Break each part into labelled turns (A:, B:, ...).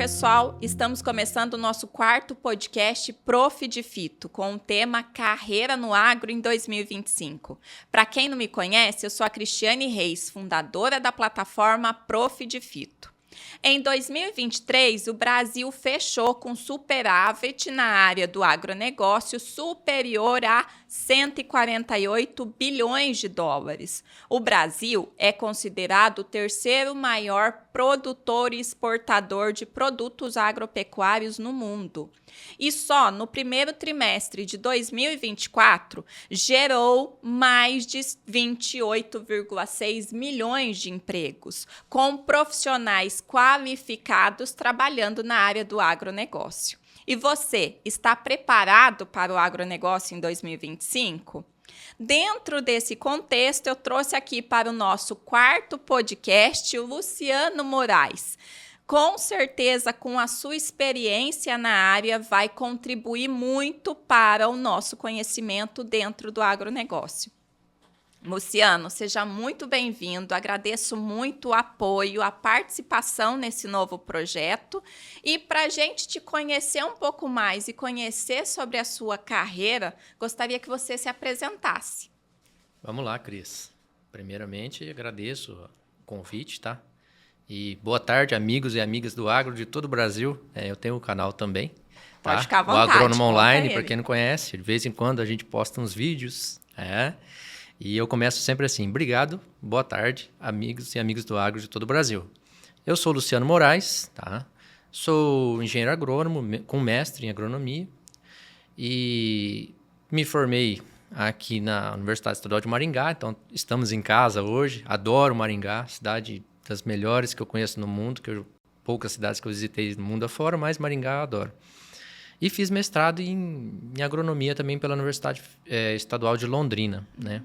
A: pessoal, estamos começando o nosso quarto podcast Prof de Fito, com o tema Carreira no Agro em 2025. Para quem não me conhece, eu sou a Cristiane Reis, fundadora da plataforma Prof de Fito. Em 2023, o Brasil fechou com superávit na área do agronegócio superior a 148 bilhões de dólares. O Brasil é considerado o terceiro maior produtor e exportador de produtos agropecuários no mundo. E só no primeiro trimestre de 2024 gerou mais de 28,6 milhões de empregos, com profissionais qualificados trabalhando na área do agronegócio. E você, está preparado para o agronegócio em 2025? Dentro desse contexto, eu trouxe aqui para o nosso quarto podcast o Luciano Moraes. Com certeza, com a sua experiência na área, vai contribuir muito para o nosso conhecimento dentro do agronegócio. Luciano, seja muito bem-vindo. Agradeço muito o apoio, a participação nesse novo projeto. E para a gente te conhecer um pouco mais e conhecer sobre a sua carreira, gostaria que você se apresentasse.
B: Vamos lá, Cris. Primeiramente, agradeço o convite, tá? E boa tarde, amigos e amigas do agro de todo o Brasil. Eu tenho um canal também. Tá?
A: Pode ficar à vontade.
B: O Agrônomo Online, para quem não conhece, de vez em quando a gente posta uns vídeos. E eu começo sempre assim: obrigado, boa tarde, amigos e amigas do agro de todo o Brasil. Eu sou Luciano Moraes, tá? Sou engenheiro agrônomo, com mestre em agronomia. E me formei aqui na Universidade Estadual de Maringá, então estamos em casa hoje. Adoro Maringá, cidade das melhores que eu conheço no mundo, poucas cidades que eu visitei no mundo afora, mas Maringá eu adoro. E fiz mestrado em agronomia também pela Universidade Estadual de Londrina, né?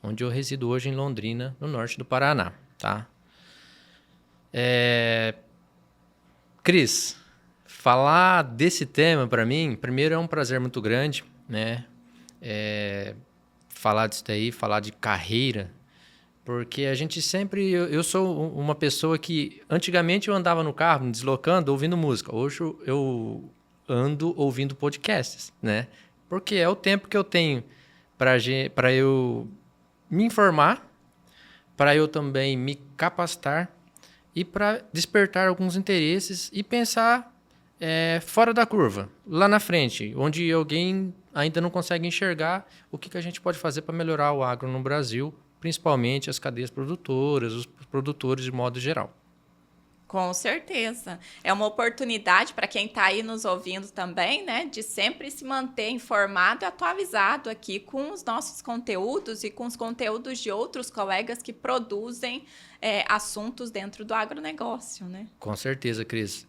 B: Onde eu resido hoje em Londrina, no norte do Paraná, tá? Cris, falar desse tema para mim, primeiro é um prazer muito grande, né? Falar disso daí, falar de carreira, porque a gente sempre... Eu sou uma pessoa que... Antigamente eu andava no carro, me deslocando, ouvindo música. Hoje eu ando ouvindo podcasts, né? Porque é o tempo que eu tenho para eu me informar, para eu também me capacitar e para despertar alguns interesses e pensar fora da curva, lá na frente, onde alguém ainda não consegue enxergar o que a gente pode fazer para melhorar o agro no Brasil, principalmente as cadeias produtoras, os produtores de modo geral.
A: Com certeza. É uma oportunidade para quem está aí nos ouvindo também, né, de sempre se manter informado e atualizado aqui com os nossos conteúdos e com os conteúdos de outros colegas que produzem assuntos dentro do agronegócio, né?
B: Com certeza, Cris.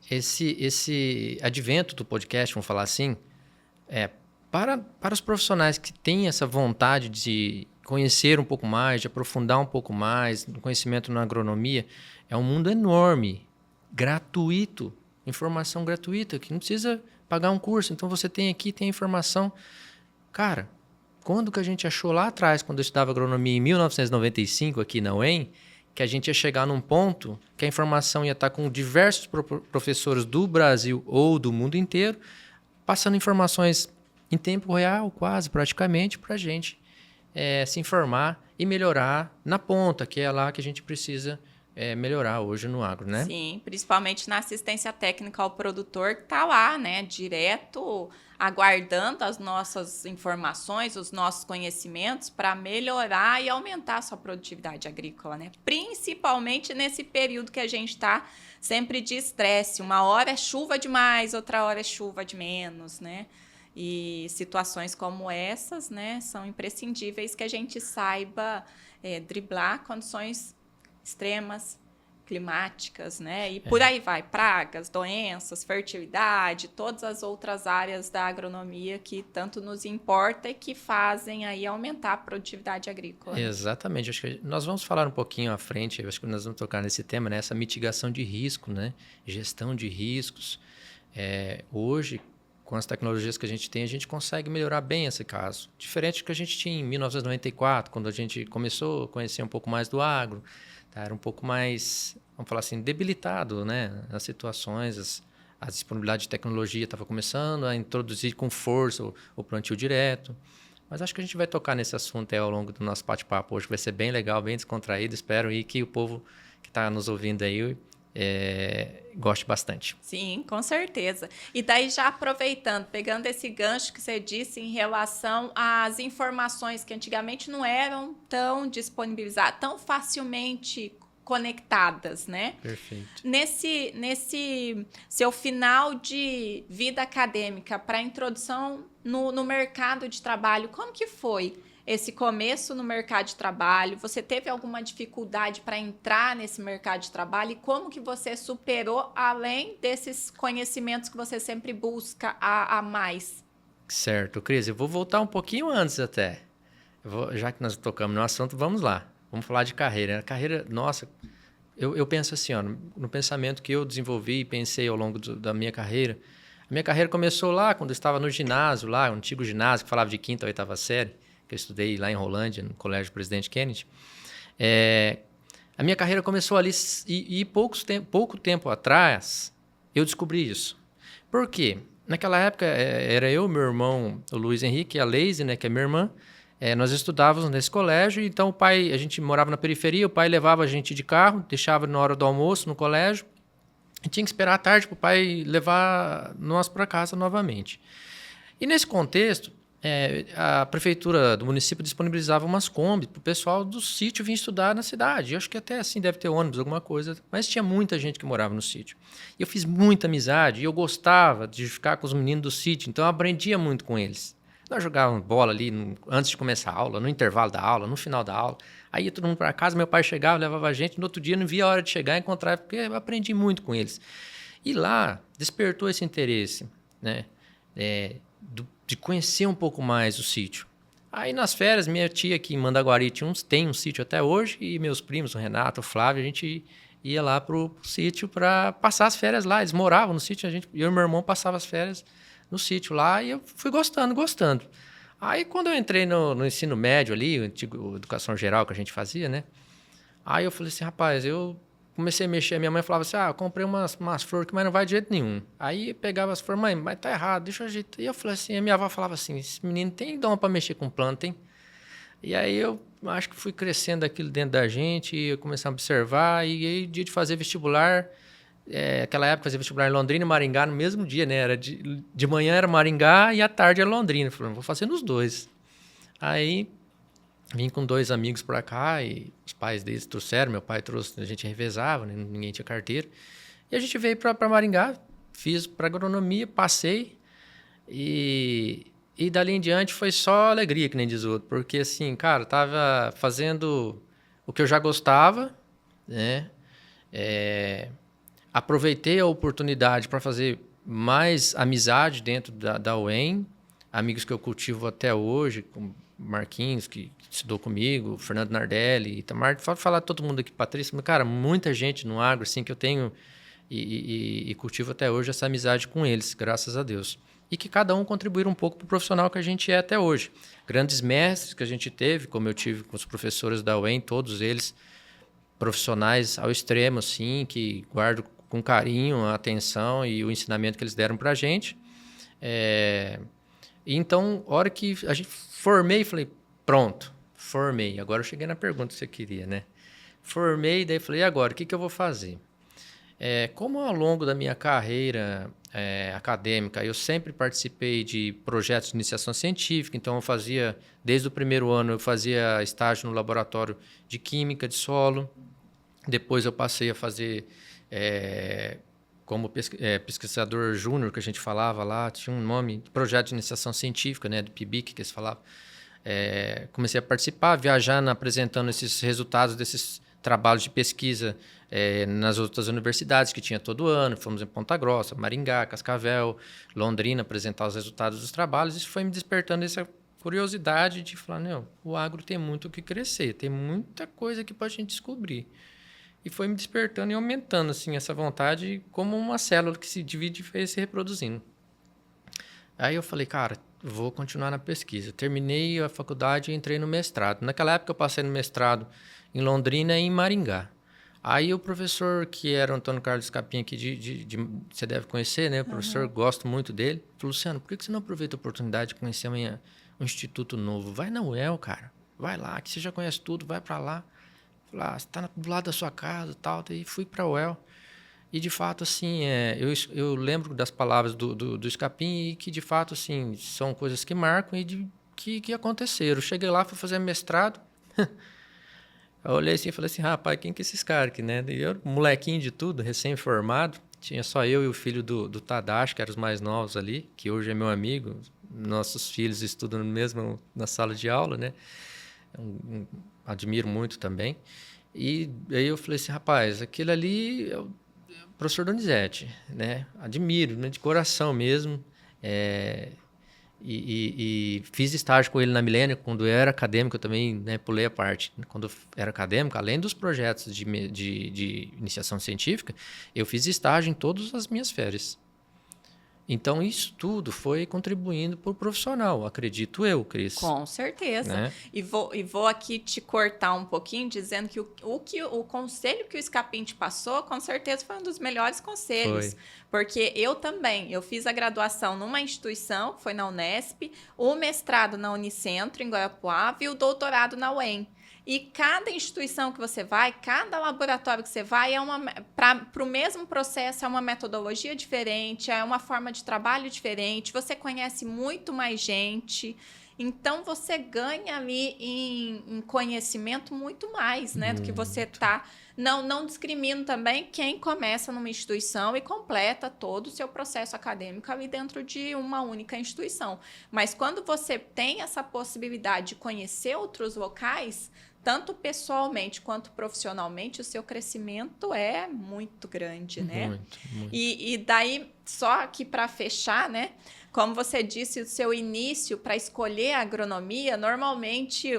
B: Esse advento do podcast, vamos falar assim, para os profissionais que têm essa vontade de conhecer um pouco mais, de aprofundar um pouco mais no conhecimento na agronomia, é um mundo enorme, gratuito, informação gratuita, que não precisa pagar um curso. Então você tem aqui, tem a informação. Cara, quando que a gente achou lá atrás, quando eu estudava agronomia em 1995 aqui na UEM, que a gente ia chegar num ponto que a informação ia estar com diversos professores do Brasil ou do mundo inteiro, passando informações em tempo real, quase, praticamente, para a gente se informar e melhorar na ponta, que é lá que a gente precisa melhorar hoje no agro, né?
A: Sim, principalmente na assistência técnica ao produtor que está lá, né, direto aguardando as nossas informações, os nossos conhecimentos para melhorar e aumentar a sua produtividade agrícola, né? Principalmente nesse período que a gente está sempre de estresse. Uma hora é chuva demais, outra hora é chuva de menos, né? E situações como essas, né, são imprescindíveis que a gente saiba driblar condições extremas, climáticas, né? E por aí vai, pragas, doenças, fertilidade, todas as outras áreas da agronomia que tanto nos importa e que fazem aí aumentar a produtividade agrícola.
B: Exatamente. Acho que nós vamos falar um pouquinho à frente, acho que nós vamos tocar nesse tema, né? Essa mitigação de risco, né? Gestão de riscos. Hoje, com as tecnologias que a gente tem, a gente consegue melhorar bem esse caso. Diferente do que a gente tinha em 1994, quando a gente começou a conhecer um pouco mais do agro, tá? Era um pouco mais vamos falar assim, debilitado, né? As situações, a disponibilidade de tecnologia estava começando a introduzir com força o plantio direto. Mas acho que a gente vai tocar nesse assunto aí ao longo do nosso bate-papo hoje, que vai ser bem legal, bem descontraído. Espero aí que o povo que está nos ouvindo aí goste bastante.
A: Sim, com certeza. E daí já aproveitando, pegando esse gancho que você disse em relação às informações que antigamente não eram tão disponibilizadas, tão facilmente conectadas, né?
B: Perfeito.
A: Nesse seu final de vida acadêmica para introdução no mercado de trabalho, como que foi esse começo no mercado de trabalho? Você teve alguma dificuldade para entrar nesse mercado de trabalho? E como que você superou, além desses conhecimentos que você sempre busca a mais?
B: Certo, Cris, eu vou voltar um pouquinho antes até. Já que nós tocamos no assunto, vamos lá. Vamos falar de carreira. A carreira, nossa, eu penso assim, ó, no pensamento que eu desenvolvi e pensei ao longo da minha carreira. A minha carreira começou lá, quando eu estava no ginásio, lá, o antigo ginásio, que falava de 5ª a 8ª série, que eu estudei lá em Rolândia, no Colégio Presidente Kennedy. A minha carreira começou ali e pouco tempo atrás eu descobri isso. Por quê? Naquela época era eu, meu irmão, o Luiz Henrique, e a Leise, né, que é minha irmã. Nós estudávamos nesse colégio, então a gente morava na periferia, o pai levava a gente de carro, deixava na hora do almoço no colégio, e tinha que esperar a tarde para o pai levar nós para casa novamente. E nesse contexto, a prefeitura do município disponibilizava umas Kombi para o pessoal do sítio vir estudar na cidade. Eu acho que até assim deve ter ônibus, alguma coisa, mas tinha muita gente que morava no sítio. E eu fiz muita amizade e eu gostava de ficar com os meninos do sítio, então eu aprendia muito com eles. Nós jogávamos bola ali antes de começar a aula, no intervalo da aula, no final da aula. Aí ia todo mundo para casa, meu pai chegava, levava a gente, no outro dia não via a hora de chegar e encontrar, porque eu aprendi muito com eles. E lá despertou esse interesse, né? De conhecer um pouco mais o sítio. Aí nas férias, minha tia aqui em Mandaguari tem um sítio até hoje, e meus primos, o Renato, o Flávio, a gente ia lá pro sítio para passar as férias lá. Eles moravam no sítio, eu e meu irmão passava as férias no sítio lá, e eu fui gostando. Aí quando eu entrei no ensino médio ali, o antigo educação geral que a gente fazia, né? Aí eu falei assim, rapaz, eu comecei a mexer, minha mãe falava assim, eu comprei umas flores que mas não vai de jeito nenhum. Aí eu pegava as flores, mãe, mas tá errado, deixa eu ajeitar. E eu falei assim, a minha avó falava assim, esse menino tem dom para mexer com planta, hein? E aí eu acho que fui crescendo aquilo dentro da gente, e eu comecei a observar, e aí dia de fazer vestibular, aquela época fazia vestibular em Londrina e Maringá no mesmo dia, né? Era de manhã era Maringá e à tarde era Londrina. Eu falei, vou fazer nos dois. Aí vim com 2 amigos para cá e os pais deles trouxeram, meu pai trouxe, a gente revezava, né? Ninguém tinha carteira. E a gente veio para Maringá, fiz para agronomia, passei e dali em diante foi só alegria, que nem diz o outro, porque assim, cara, tava fazendo o que eu já gostava, né? Aproveitei a oportunidade para fazer mais amizade dentro da UEM, amigos que eu cultivo até hoje, como Marquinhos, que estudou comigo, Fernando Nardelli, Itamar, pode falar todo mundo aqui, Patrícia, mas, cara, muita gente no agro, assim, que eu tenho e cultivo até hoje essa amizade com eles, graças a Deus. E que cada um contribuir um pouco para o profissional que a gente é até hoje. Grandes mestres que a gente teve, como eu tive com os professores da UEM, todos eles profissionais ao extremo, assim, que guardo com carinho a atenção e o ensinamento que eles deram para a gente. Então, a hora que a gente formei, falei, pronto, formei. Agora eu cheguei na pergunta que você queria, né? Formei, daí falei, e agora, o que eu vou fazer? Como ao longo da minha carreira acadêmica, eu sempre participei de projetos de iniciação científica, então eu fazia, desde o primeiro ano, eu fazia estágio no laboratório de química de solo, depois eu passei a fazer como pesquisador júnior, que a gente falava lá, tinha um nome, projeto de iniciação científica, né, do PIBIC, que eles falavam. Comecei a participar, viajar, apresentando esses resultados desses trabalhos de pesquisa nas outras universidades que tinha todo ano. Fomos em Ponta Grossa, Maringá, Cascavel, Londrina, apresentar os resultados dos trabalhos. Isso foi me despertando essa curiosidade de falar, não, o agro tem muito o que crescer, tem muita coisa aqui para a gente descobrir. E foi me despertando e aumentando assim, essa vontade como uma célula que se divide e foi se reproduzindo. Aí eu falei, cara, vou continuar na pesquisa. Terminei a faculdade e entrei no mestrado. Naquela época eu passei no mestrado em Londrina e em Maringá. Aí o professor, que era o Antônio Carlos Capim, que você deve conhecer, né? O professor, gosto muito dele. Falou, Luciano, por que você não aproveita a oportunidade de conhecer amanhã um instituto novo? Vai na UEL, cara. Vai lá, que você já conhece tudo, vai para lá. Falei, você está do lado da sua casa e tal. Daí fui para a UEL. E, de fato, assim, eu lembro das palavras do Scapim e que, de fato, assim, são coisas que marcam e que aconteceram. Eu cheguei lá, fui fazer mestrado. Eu olhei assim e falei assim, rapaz, quem que é esses caras aqui, né? E eu, molequinho de tudo, recém-formado. Tinha só eu e o filho do Tadashi, que eram os mais novos ali, que hoje é meu amigo. Nossos filhos estudam mesmo na sala de aula, né? Admiro muito também. E aí eu falei assim, rapaz, aquele ali é o professor Donizete, né? Admiro, né? De coração mesmo. E fiz estágio com ele na Milênio, quando eu era acadêmico, eu também, né, pulei a parte. Quando eu era acadêmico, além dos projetos de iniciação científica, eu fiz estágio em todas as minhas férias. Então, isso tudo foi contribuindo para o profissional, acredito eu, Cris.
A: Com certeza.
B: Né?
A: E vou aqui te cortar um pouquinho, dizendo que o conselho que o Scapim te passou, com certeza foi um dos melhores conselhos.
B: Foi.
A: Porque eu fiz a graduação numa instituição, foi na Unesp, o mestrado na Unicentro, em Guarapuava, e o doutorado na UEM. E cada instituição que você vai, cada laboratório que você vai, para o mesmo processo, é uma metodologia diferente, é uma forma de trabalho diferente, você conhece muito mais gente, então você ganha ali em conhecimento muito mais, né, do que você está. Não discrimino também quem começa numa instituição e completa todo o seu processo acadêmico ali dentro de uma única instituição. Mas quando você tem essa possibilidade de conhecer outros locais, tanto pessoalmente quanto profissionalmente, o seu crescimento é muito grande, né?
B: Muito.
A: E daí, só aqui para fechar, né? Como você disse, o seu início para escolher a agronomia, normalmente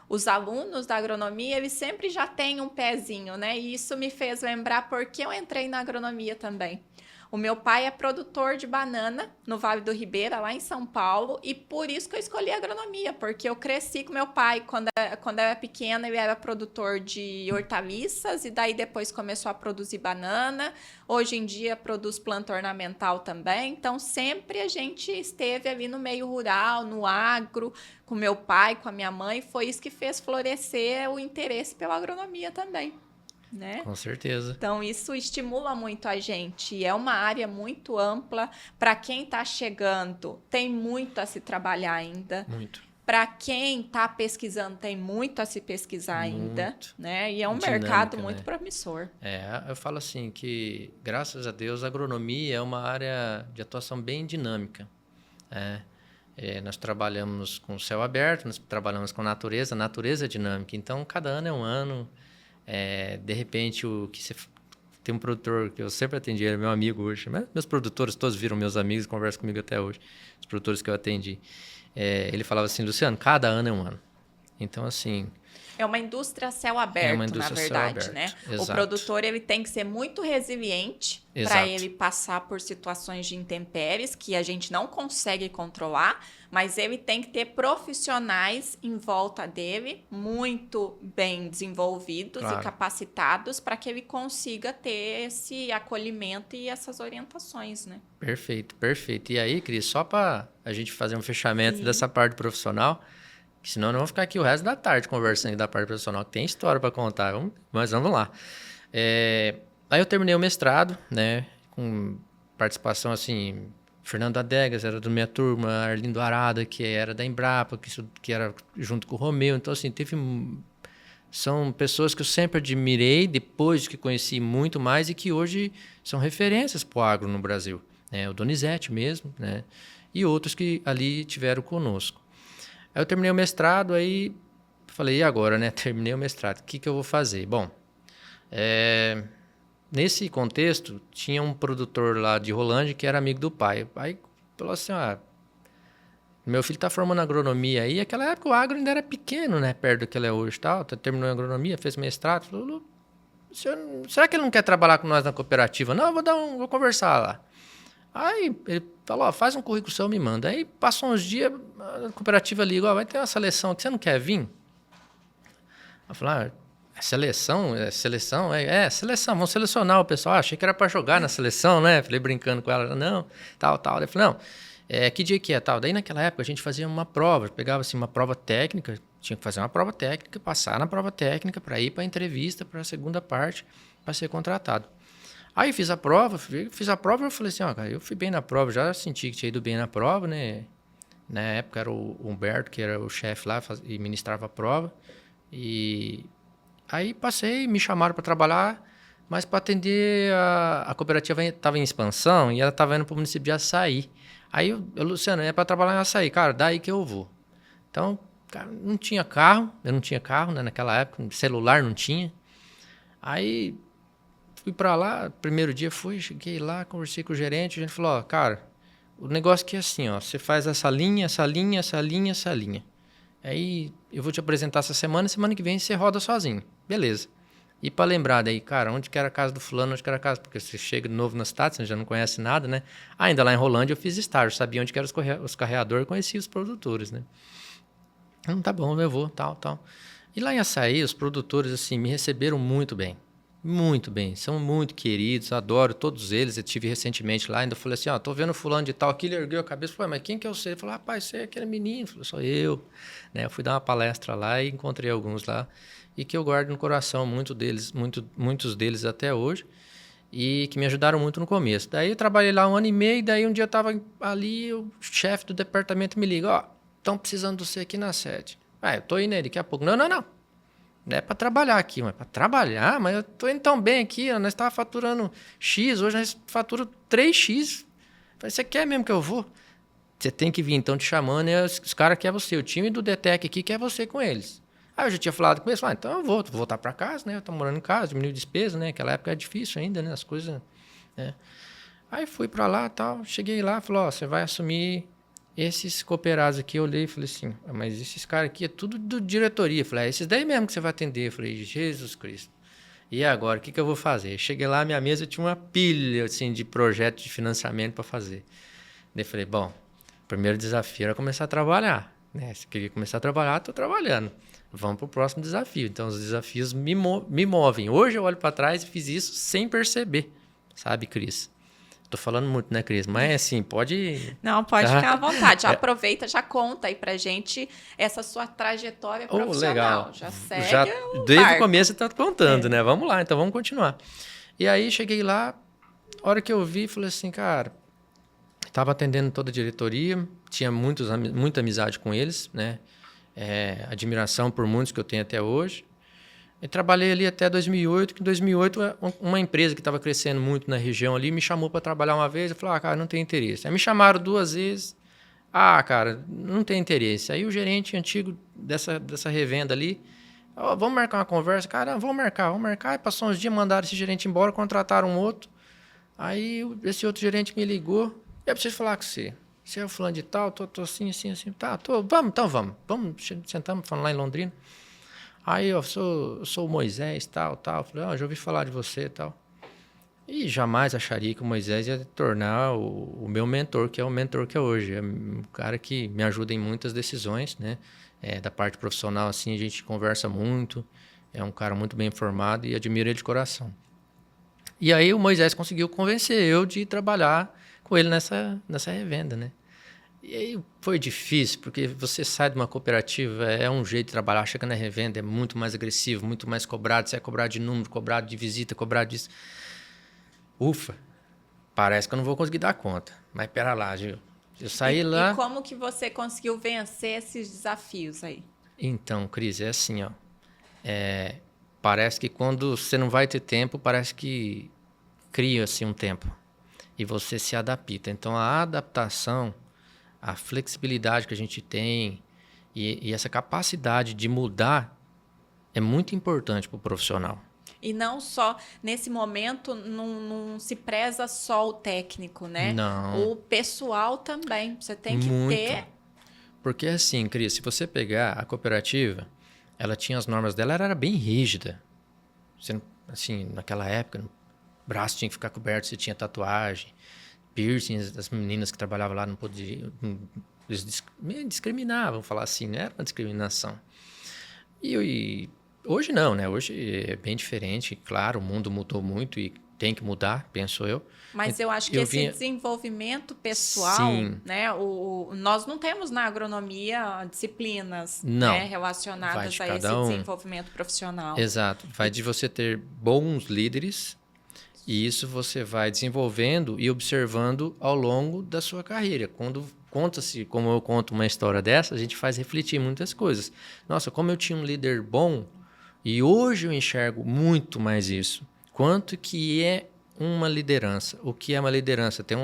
A: os alunos da agronomia, eles sempre já têm um pezinho, né? E isso me fez lembrar porque eu entrei na agronomia também. O meu pai é produtor de banana no Vale do Ribeira, lá em São Paulo, e por isso que eu escolhi a agronomia, porque eu cresci com meu pai. Quando eu era pequena, ele era produtor de hortaliças, e daí depois começou a produzir banana. Hoje em dia produz planta ornamental também. Então, sempre a gente esteve ali no meio rural, no agro, com meu pai, com a minha mãe. Foi isso que fez florescer o interesse pela agronomia também. Né?
B: Com certeza.
A: Então, isso estimula muito a gente. É uma área muito ampla. Para quem está chegando, tem muito a se trabalhar ainda.
B: Muito.
A: Para quem está pesquisando, tem muito a se pesquisar ainda. Né? E é um
B: dinâmica,
A: mercado muito
B: né?
A: promissor.
B: Eu falo assim que, graças a Deus, a agronomia é uma área de atuação bem dinâmica. Nós trabalhamos com céu aberto, nós trabalhamos com natureza. A natureza é dinâmica. Então, cada ano é um ano. De repente, tem um produtor que eu sempre atendi, ele é meu amigo hoje, mas meus produtores todos viram meus amigos e conversam comigo até hoje, os produtores que eu atendi. Ele falava assim, Luciano, cada ano é um ano. Então, assim...
A: É uma indústria a céu aberto, na verdade, né?
B: Exato.
A: O produtor ele tem que ser muito resiliente para ele passar por situações de intempéries que a gente não consegue controlar, mas ele tem que ter profissionais em volta dele muito bem desenvolvidos e capacitados para que ele consiga ter esse acolhimento e essas orientações, né?
B: Perfeito, perfeito. E aí, Cris, só para a gente fazer um fechamento dessa parte profissional... Senão, não vou ficar aqui o resto da tarde conversando da parte profissional, que tem história para contar. Mas vamos lá. Aí eu terminei o mestrado, né? Com participação, assim... Fernando Adegas era da minha turma, Arlindo Arada, que era da Embrapa, que era junto com o Romeu. Então, assim, são pessoas que eu sempre admirei, depois que conheci muito mais, e que hoje são referências para o agro no Brasil. Né? O Donizete mesmo, né? E outros que ali tiveram conosco. Aí eu terminei o mestrado, aí falei, e agora, né? Terminei o mestrado, o que eu vou fazer? Bom, nesse contexto, tinha um produtor lá de Rolândia que era amigo do pai. Aí falou assim, meu filho está formando agronomia aí. Naquela época o agro ainda era pequeno, né? Perto do que ele é hoje. Terminou a agronomia, fez mestrado. Falou, será que ele não quer trabalhar com nós na cooperativa? Não, vou conversar lá. Aí ele falou, faz um currículo seu, me manda. Aí passou uns dias, a cooperativa liga, vai ter uma seleção aqui, você não quer vir? Eu falei, Seleção, vamos selecionar o pessoal. Achei que era para jogar na seleção, né? Falei brincando com ela, não, tal. Daí eu falei, não, que dia que é, tal? Daí naquela época a gente fazia uma prova, pegava assim uma prova técnica, tinha que fazer uma prova técnica, passar na prova técnica para ir para a entrevista, para a segunda parte, para ser contratado. Aí fiz a prova e eu falei assim, ó, cara, eu fui bem na prova, já senti que tinha ido bem na prova, né? Na época era o Humberto, que era o chefe lá e ministrava a prova. E aí passei, me chamaram para trabalhar, mas para atender a cooperativa estava em expansão e ela estava indo para o município de Açaí. Aí eu Luciano, é para trabalhar em Açaí, cara, daí que eu vou. Então, cara, não tinha carro, eu não tinha carro, né, naquela época, celular não tinha. Aí fui para lá, primeiro dia cheguei lá, conversei com o gerente, a gente falou, ó, cara, o negócio aqui é assim, ó, você faz essa linha. Aí eu vou te apresentar essa semana que vem você roda sozinho. Beleza. E para lembrar daí, cara, onde que era a casa do fulano, onde que era a casa, porque você chega de novo na cidade, você já não conhece nada, né? Ainda lá em Rolândia eu fiz estágio, sabia onde que eram os carreadores, conhecia os produtores, né? Tá bom, eu vou, tal. E lá em Açaí, os produtores, assim, me receberam muito bem. Muito bem, são muito queridos, adoro todos eles. Eu tive recentemente lá, ainda falei assim, ó, tô vendo fulano de tal aqui, ele ergueu a cabeça, falei, mas quem que é você? Ele falou, rapaz, você é aquele menino. Eu falei, sou eu. Né? Eu fui dar uma palestra lá e encontrei alguns lá, e que eu guardo no coração muitos deles até hoje, e que me ajudaram muito no começo. Daí eu trabalhei lá 1 ano e meio, daí um dia eu tava ali, o chefe do departamento me liga, ó, estão precisando de você aqui na sede. Eu tô indo aí daqui a pouco. Não. Não é para trabalhar aqui, mas para trabalhar, mas eu estou indo tão bem aqui, ó, nós estávamos faturando X, hoje nós faturamos 3X. Falei, você quer mesmo que eu vou? Você tem que vir, então, te chamando, e os caras querem você, o time do DTEC aqui quer você com eles. Aí eu já tinha falado com eles, então eu vou voltar para casa, né? Eu estou morando em casa, diminuir despesa, né? Aquela época é difícil ainda, né? As coisas, né? Aí fui para lá, tal, cheguei lá, falou, ó, você vai assumir esses cooperados aqui. Eu olhei e falei assim, mas esses caras aqui é tudo do diretoria. Eu falei, esses daí mesmo que você vai atender. Eu falei, Jesus Cristo. E agora, o que eu vou fazer? Cheguei lá, minha mesa tinha uma pilha assim, de projetos de financiamento para fazer. Daí falei, bom, o primeiro desafio era começar a trabalhar. Né? Se queria começar a trabalhar, estou trabalhando. Vamos para o próximo desafio. Então, os desafios me movem. Hoje eu olho para trás e fiz isso sem perceber. Sabe, Cris? Tô falando muito, né, Cris? Mas assim, pode...
A: Não, pode ficar à vontade. Já aproveita, já conta aí pra gente essa sua trajetória profissional.
B: Legal.
A: Já segue
B: desde
A: barco.
B: o começo você tá contando, né? Vamos lá, então vamos continuar. E aí cheguei lá, a hora que eu vi, falei assim, cara, estava atendendo toda a diretoria, tinha muita amizade com eles, né? Admiração por muitos que eu tenho até hoje. Eu trabalhei ali até 2008, que em 2008 uma empresa que estava crescendo muito na região ali me chamou para trabalhar uma vez. Eu falei, cara, não tem interesse. Aí me chamaram 2 vezes. Cara, não tem interesse. Aí o gerente antigo dessa revenda ali, vamos marcar uma conversa? Cara, vamos marcar. Aí passou uns dias, mandaram esse gerente embora, contrataram um outro. Aí esse outro gerente me ligou. Eu preciso falar com você. Você é o fulano de tal, tô assim. Tá, vamos. Sentamos, falando lá em Londrina. Aí eu sou o Moisés, tal. Falei, já ouvi falar de você, tal. E jamais acharia que o Moisés ia tornar o meu mentor, que é o mentor que é hoje. É um cara que me ajuda em muitas decisões, né? Da parte profissional, assim, a gente conversa muito. É um cara muito bem informado e admiro ele de coração. E aí o Moisés conseguiu convencer eu de trabalhar com ele nessa revenda, né? E aí foi difícil, porque você sai de uma cooperativa, é um jeito de trabalhar, chega na revenda, é muito mais agressivo, muito mais cobrado, você é cobrado de número, cobrado de visita, cobrado disso. Ufa, parece que eu não vou conseguir dar conta, mas pera lá, Gil. Eu saí lá...
A: E como que você conseguiu vencer esses desafios aí?
B: Então, Cris, é assim, ó. Parece que quando você não vai ter tempo, parece que cria-se um tempo e você se adapta. Então, a adaptação... a flexibilidade que a gente tem e essa capacidade de mudar é muito importante para o profissional.
A: E não só, nesse momento, não se preza só o técnico, né?
B: Não.
A: O pessoal também. Você tem que
B: muito.
A: ter...
B: Porque assim, Cris, se você pegar a cooperativa, ela tinha as normas dela, ela era bem rígida. Você, assim, naquela época, o braço tinha que ficar coberto, você tinha tatuagem. Piercings, as meninas que trabalhavam lá não podiam, eles discriminavam, falar assim, não era uma discriminação. E Hoje não, né? Hoje é bem diferente. Claro, o mundo mudou muito e tem que mudar, penso eu.
A: Mas eu acho que esse desenvolvimento pessoal,
B: Sim.
A: né? Nós não temos na agronomia disciplinas,
B: Não.
A: né, relacionadas a esse desenvolvimento profissional.
B: Exato. Vai de você ter bons líderes e isso você vai desenvolvendo e observando ao longo da sua carreira. Quando conta-se, como eu conto uma história dessa, a gente faz refletir muitas coisas. Nossa, como eu tinha um líder bom e hoje eu enxergo muito mais isso. Quanto que é uma liderança? O que é uma liderança? Tem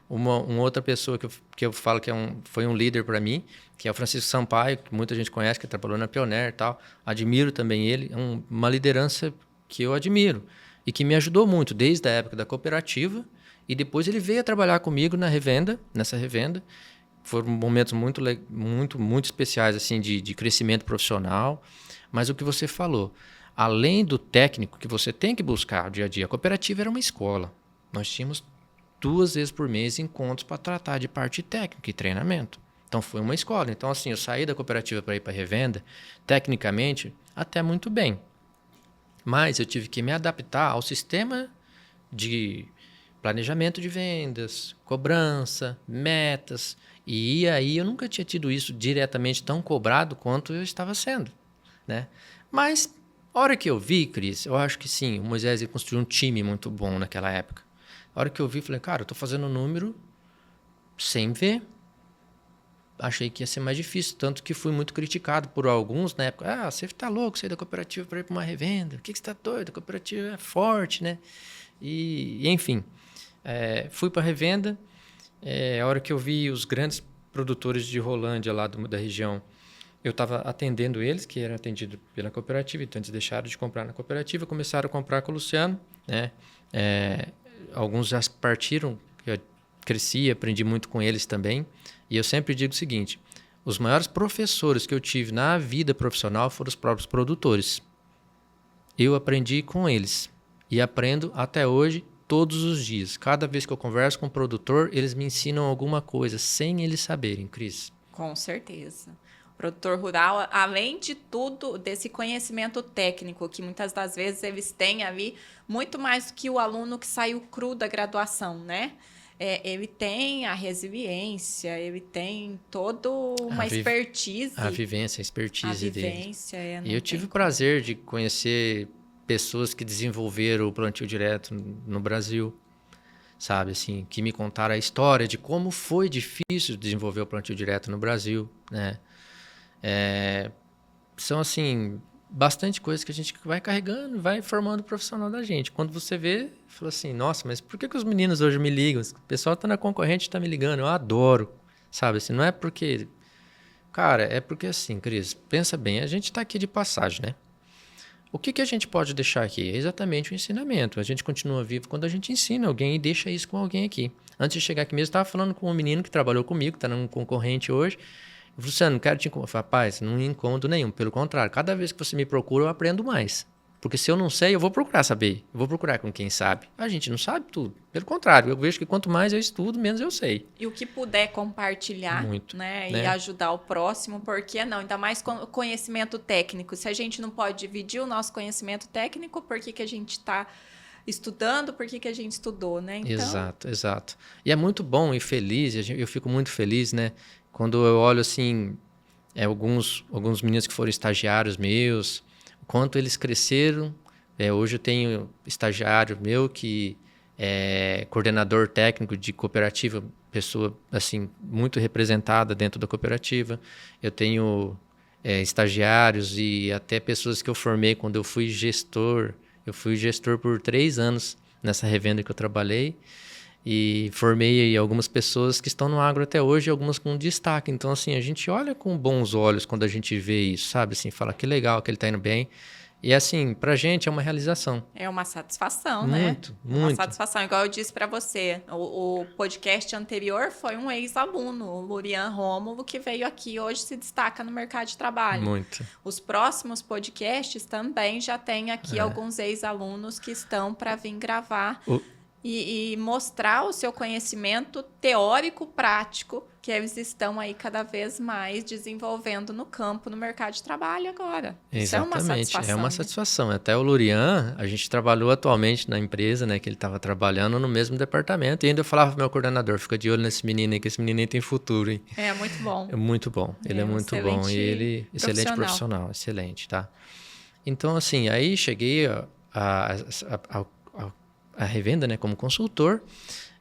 B: uma outra pessoa que eu falo que foi um líder para mim, que é o Francisco Sampaio, que muita gente conhece, que trabalhou na Pioneer e tal. Admiro também ele. É uma liderança que eu admiro e que me ajudou muito desde a época da cooperativa. E depois ele veio a trabalhar comigo nessa revenda. Foram momentos muito especiais assim de crescimento profissional. Mas o que você falou, além do técnico que você tem que buscar dia a dia, a cooperativa era uma escola. Nós tínhamos 2 vezes por mês encontros para tratar de parte técnica e treinamento. Então foi uma escola. Então assim, eu saí da cooperativa para ir para a revenda, tecnicamente, até muito bem. Mas eu tive que me adaptar ao sistema de planejamento de vendas, cobrança, metas. E aí eu nunca tinha tido isso diretamente tão cobrado quanto eu estava sendo, né? Mas, a hora que eu vi, Cris, eu acho que sim, o Moisés construiu um time muito bom naquela época. A hora que eu vi, falei, cara, eu estou fazendo número sem ver. Achei que ia ser mais difícil, tanto que fui muito criticado por alguns na época. Ah, você está louco, sair da cooperativa para ir para uma revenda. O que você está doido? A cooperativa é forte, né? E enfim, fui para a revenda. A hora que eu vi os grandes produtores de Rolândia lá da região, eu estava atendendo eles, que era atendido pela cooperativa, então eles deixaram de comprar na cooperativa, começaram a comprar com o Luciano, né? Alguns já partiram, eu cresci, aprendi muito com eles também. E eu sempre digo o seguinte, os maiores professores que eu tive na vida profissional foram os próprios produtores. Eu aprendi com eles e aprendo até hoje todos os dias. Cada vez que eu converso com um produtor, eles me ensinam alguma coisa sem eles saberem, Cris.
A: Com certeza. O produtor rural, além de tudo, desse conhecimento técnico, que muitas das vezes eles têm ali, muito mais do que o aluno que saiu cru da graduação, né? Ele tem a resiliência, ele tem toda uma expertise.
B: A vivência, a expertise dele. E eu tive o prazer de conhecer pessoas que desenvolveram o plantio direto no Brasil, sabe, assim, que me contaram a história de como foi difícil desenvolver o plantio direto no Brasil, né? São, assim, bastante coisas que a gente vai carregando, vai formando o profissional da gente. Quando você vê, fala assim, nossa, mas por que os meninos hoje me ligam? O pessoal tá na concorrente, tá me ligando, eu adoro, sabe, assim, não é porque... Cara, é porque assim, Cris, pensa bem, a gente tá aqui de passagem, né? O que a gente pode deixar aqui? É exatamente o ensinamento. A gente continua vivo quando a gente ensina alguém e deixa isso com alguém aqui. Antes de chegar aqui mesmo, eu estava falando com um menino que trabalhou comigo, está num concorrente hoje. Eu falei, Luciano, não quero te incomodar. Eu falei, rapaz, não incômodo nenhum. Pelo contrário, cada vez que você me procura, eu aprendo mais. Porque se eu não sei, eu vou procurar saber. Eu vou procurar com quem sabe. A gente não sabe tudo. Pelo contrário, eu vejo que quanto mais eu estudo, menos eu sei.
A: E o que puder compartilhar,
B: muito,
A: né? E ajudar o próximo, por que não? Ainda mais com conhecimento técnico. Se a gente não pode dividir o nosso conhecimento técnico, por que a gente está estudando? Por que a gente estudou, né? Então...
B: Exato. E é muito bom e feliz, eu fico muito feliz, né? Quando eu olho, assim, alguns meninos que foram estagiários meus, quanto eles cresceram. Hoje eu tenho estagiário meu que é coordenador técnico de cooperativa, pessoa assim muito representada dentro da cooperativa. Eu tenho estagiários e até pessoas que eu formei quando eu fui gestor. Eu fui gestor por 3 anos nessa revenda que eu trabalhei e formei algumas pessoas que estão no agro até hoje, algumas com destaque. Então, assim, a gente olha com bons olhos quando a gente vê isso, sabe? Assim, fala que legal que ele está indo bem. E, assim, pra gente é uma realização.
A: É uma satisfação, né?
B: Muito.
A: Uma satisfação. Igual eu disse para você, o podcast anterior foi um ex-aluno, o Lurian Rômulo, que veio aqui hoje se destaca no mercado de trabalho.
B: Muito.
A: Os próximos podcasts também já tem aqui alguns ex-alunos que estão para vir gravar. e mostrar o seu conhecimento teórico prático que eles estão aí cada vez mais desenvolvendo no campo, no mercado de trabalho agora. Isso é uma satisfação.
B: É uma satisfação. Até o Lurian, a gente trabalhou atualmente na empresa, né, que ele estava trabalhando no mesmo departamento, e ainda eu falava pro meu coordenador, fica de olho nesse menino aí, que esse menino aí tem futuro, hein?
A: É muito bom.
B: É muito bom. Ele é muito bom. E ele, excelente profissional, excelente, tá? Então, assim, aí cheguei a revenda, né, como consultor,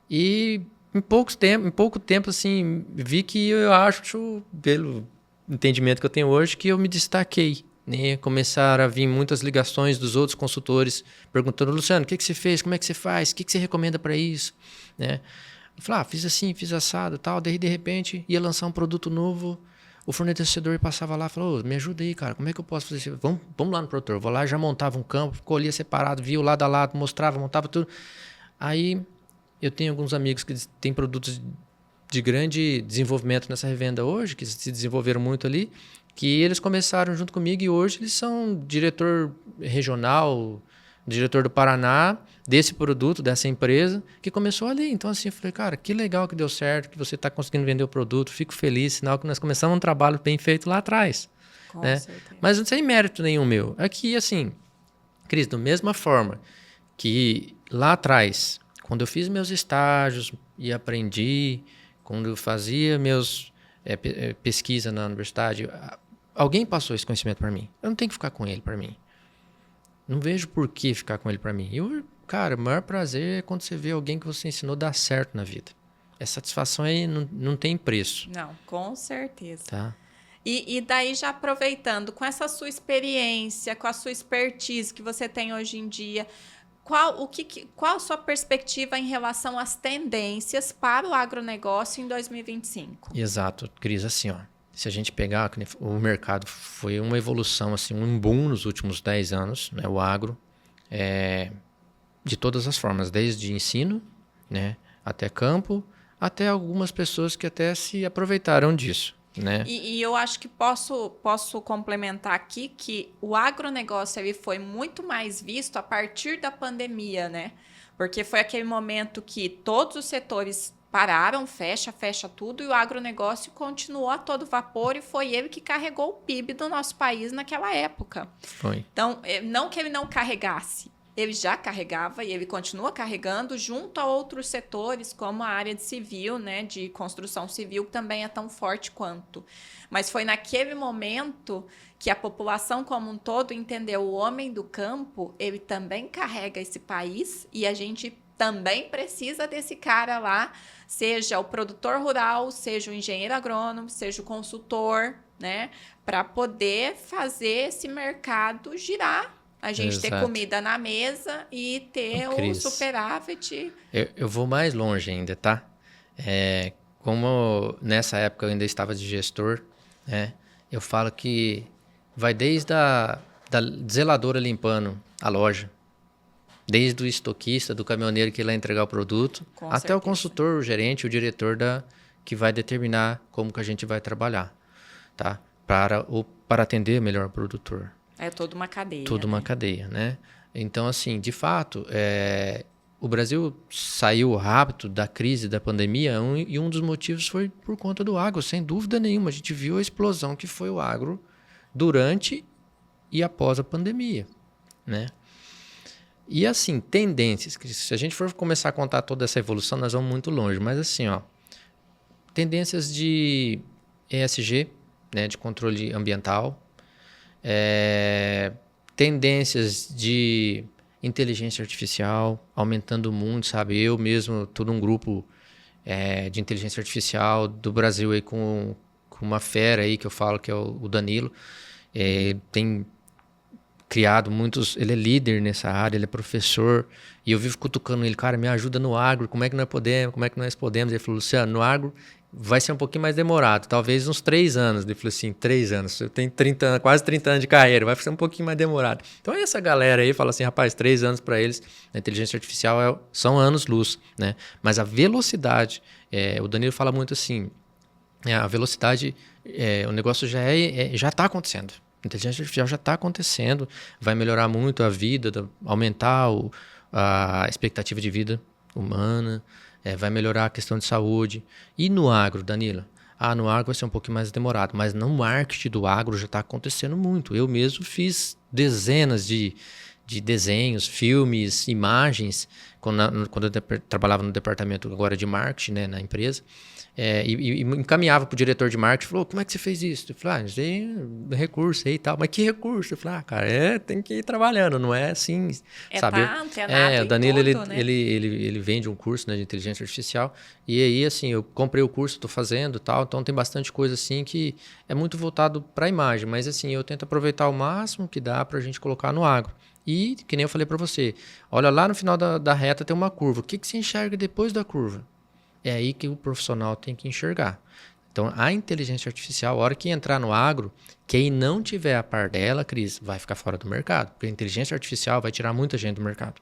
B: e em pouco tempo, assim, vi que eu acho, pelo entendimento que eu tenho hoje, que eu me destaquei, né? Começaram a vir muitas ligações dos outros consultores perguntando, Luciano, o que você fez? Como é que você faz? O que você recomenda para isso? Né? Eu falei, fiz assim, fiz assado e tal, daí de repente ia lançar um produto novo, o fornecedor passava lá e falou, me ajuda aí, cara, como é que eu posso fazer isso? Vamos lá no produtor. Eu vou lá, já montava um campo, colhia separado, via o lado a lado, mostrava, montava tudo. Aí eu tenho alguns amigos que têm produtos de grande desenvolvimento nessa revenda hoje, que se desenvolveram muito ali, que eles começaram junto comigo e hoje eles são diretor regional, diretor do Paraná, desse produto, dessa empresa, que começou ali. Então, assim, eu falei, cara, que legal que deu certo, que você está conseguindo vender o produto, fico feliz, sinal que nós começamos um trabalho bem feito lá atrás.
A: Com
B: né?
A: certeza.
B: Mas não tem mérito nenhum meu. Aqui, assim, Cris, da mesma forma que lá atrás, quando eu fiz meus estágios e aprendi, quando eu fazia meus pesquisa na universidade, alguém passou esse conhecimento para mim. Eu não tenho que ficar com ele para mim. Não vejo por que ficar com ele para mim. Cara, o maior prazer é quando você vê alguém que você ensinou dar certo na vida. Essa satisfação aí não tem preço.
A: Não, com certeza.
B: Tá?
A: E daí, já aproveitando, com essa sua experiência, com a sua expertise que você tem hoje em dia, qual a sua perspectiva em relação às tendências para o agronegócio em 2025?
B: Exato, Cris, assim, se a gente pegar, o mercado foi uma evolução, assim, um boom nos últimos 10 anos, né, o agro, de todas as formas, desde ensino, né, até campo, até algumas pessoas que até se aproveitaram disso. Né?
A: E eu acho que posso complementar aqui que o agronegócio ele foi muito mais visto a partir da pandemia, né? Porque foi aquele momento que todos os setores pararam, fecha tudo, e o agronegócio continuou a todo vapor, e foi ele que carregou o PIB do nosso país naquela época.
B: Foi.
A: Então, não que ele não carregasse, ele já carregava e ele continua carregando junto a outros setores, como a área de civil, né, de construção civil, que também é tão forte quanto. Mas foi naquele momento que a população como um todo entendeu o homem do campo, ele também carrega esse país e a gente também precisa desse cara lá, seja o produtor rural, seja o engenheiro agrônomo, seja o consultor, né, para poder fazer esse mercado girar. A gente
B: Exato.
A: ter comida na mesa e ter o superávit.
B: Eu vou mais longe ainda, tá? Como nessa época eu ainda estava de gestor, né? Eu falo que vai desde da zeladora limpando a loja, desde o estoquista, do caminhoneiro que vai entregar o produto, até o consultor, o gerente, o diretor que vai determinar como que a gente vai trabalhar, tá? Para atender melhor o produtor.
A: É toda uma cadeia.
B: Toda uma cadeia, né? Então, assim, de fato, o Brasil saiu rápido da crise da pandemia e um dos motivos foi por conta do agro, sem dúvida nenhuma. A gente viu a explosão que foi o agro durante e após a pandemia, né? E, assim, tendências. Se a gente for começar a contar toda essa evolução, nós vamos muito longe. Mas, assim, tendências de ESG, né, de controle ambiental, tendências de inteligência artificial aumentando muito, sabe? Eu mesmo estou num grupo de inteligência artificial do Brasil aí com uma fera aí que eu falo que é o Danilo. Tem criado muitos, ele é líder nessa área, ele é professor, e eu vivo cutucando ele, cara, me ajuda no agro, como é que nós podemos? Ele falou, Luciano, no agro vai ser um pouquinho mais demorado, talvez uns 3 anos. Ele falou assim, 3 anos, eu tenho quase 30 anos de carreira, vai ser um pouquinho mais demorado. Então essa galera aí fala assim, rapaz, 3 anos para eles, a inteligência artificial são anos-luz, né? Mas a velocidade, o Danilo fala muito assim, a velocidade, o negócio já está acontecendo. A inteligência artificial já está acontecendo, vai melhorar muito a vida, aumentar a expectativa de vida humana, vai melhorar a questão de saúde. E no agro, Danila? No agro vai ser um pouquinho mais demorado, mas no marketing do agro já está acontecendo muito. Eu mesmo fiz dezenas de desenhos, filmes, imagens, quando eu trabalhava no departamento agora de marketing, né, na empresa, e encaminhava para o diretor de marketing, falou, como é que você fez isso? Eu falei, usei recurso aí e tal. Mas que recurso? Eu falei, cara, tem que ir trabalhando, não é assim, sabe?
A: Tá antenado
B: O Danilo,
A: em tudo, né?
B: ele vende um curso, né, de inteligência artificial, e aí, assim, eu comprei o curso, estou fazendo e tal, então tem bastante coisa, assim, que é muito voltado para a imagem, mas, assim, eu tento aproveitar o máximo que dá para a gente colocar no agro. E, que nem eu falei para você, olha lá no final da reta tem uma curva. O que você enxerga depois da curva? É aí que o profissional tem que enxergar. Então, a inteligência artificial, a hora que entrar no agro, quem não tiver a par dela, Cris, vai ficar fora do mercado. Porque a inteligência artificial vai tirar muita gente do mercado.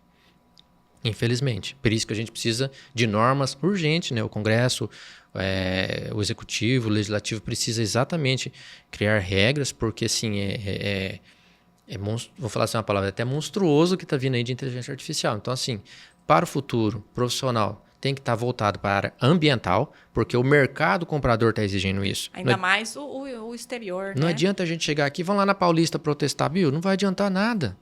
B: Infelizmente. Por isso que a gente precisa de normas urgentes, né? O Congresso, o Executivo, o Legislativo precisa exatamente criar regras, porque assim, vou falar assim uma palavra, é até monstruoso o que está vindo aí de inteligência artificial. Então, assim, para o futuro profissional, tem que estar voltado para a área ambiental, porque o mercado comprador está exigindo isso.
A: Ainda mais o exterior,
B: Não
A: né?
B: adianta a gente chegar aqui, vamos lá na Paulista protestar, viu? Não vai adiantar nada.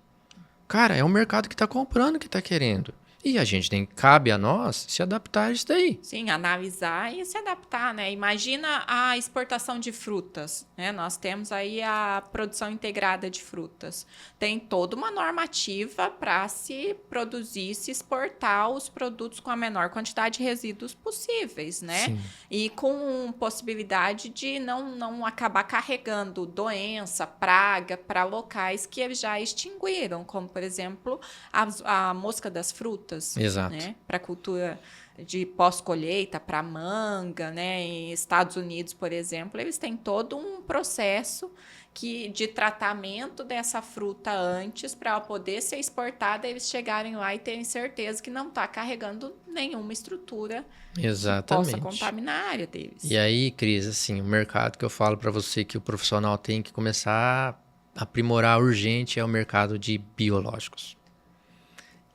B: Cara, é o mercado que está comprando, que está querendo. E a gente cabe a nós se adaptar a isso daí.
A: Sim, analisar e se adaptar, né? Imagina a exportação de frutas, né? Nós temos aí a produção integrada de frutas. Tem toda uma normativa para se produzir, se exportar os produtos com a menor quantidade de resíduos possíveis, né?
B: Sim.
A: E com possibilidade de não acabar carregando doença, praga para locais que eles já extinguiram, como, por exemplo, a mosca das frutas.
B: Exato.
A: Né? Para a cultura de pós-colheita, para manga, né? Em Estados Unidos, por exemplo, eles têm todo um processo de tratamento dessa fruta antes para ela poder ser exportada, eles chegarem lá e terem certeza que não está carregando nenhuma estrutura
B: Exatamente.
A: que possa contaminar a área deles.
B: E aí, Cris, assim, o mercado que eu falo para você que o profissional tem que começar a aprimorar urgente é o mercado de biológicos.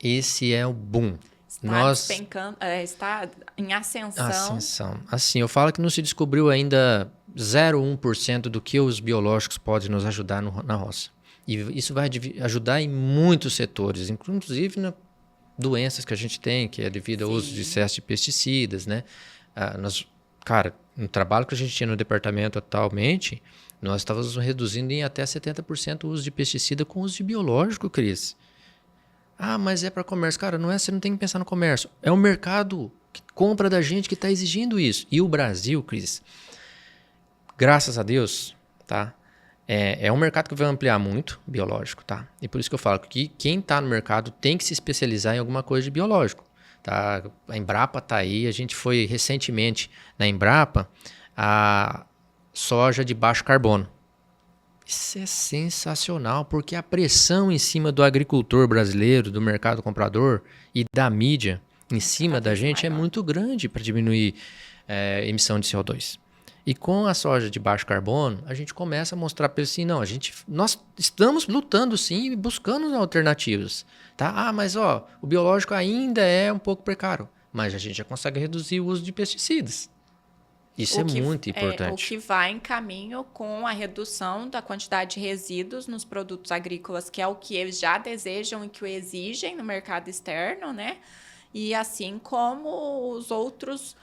B: Esse é o boom.
A: Está em ascensão.
B: Ascensão. Assim, eu falo que não se descobriu ainda 0,1% do que os biológicos podem nos ajudar na roça. E isso vai ajudar em muitos setores, inclusive nas doenças que a gente tem, que é devido ao uso de excesso de pesticidas, né? Cara, no trabalho que a gente tinha no departamento atualmente, nós estávamos reduzindo em até 70% o uso de pesticida com o uso de biológico, Cris. Mas é para comércio. Cara, não é, você não tem que pensar no comércio. É o mercado que compra da gente que está exigindo isso. E o Brasil, Cris, graças a Deus, tá? É um mercado que vai ampliar muito, biológico, tá? E por isso que eu falo que quem está no mercado tem que se especializar em alguma coisa de biológico, tá? A Embrapa está aí. A gente foi recentemente na Embrapa a soja de baixo carbono. Isso é sensacional, porque a pressão em cima do agricultor brasileiro, do mercado comprador e da mídia em cima da gente é muito grande para diminuir emissão de CO2. E com a soja de baixo carbono, a gente começa a mostrar para eles assim, não, nós estamos lutando sim e buscando alternativas. Tá? Mas o biológico ainda é um pouco precário, mas a gente já consegue reduzir o uso de pesticidas. Isso é muito importante.
A: O que vai em caminho com a redução da quantidade de resíduos nos produtos agrícolas, que é o que eles já desejam e que o exigem no mercado externo, né? E assim como os outros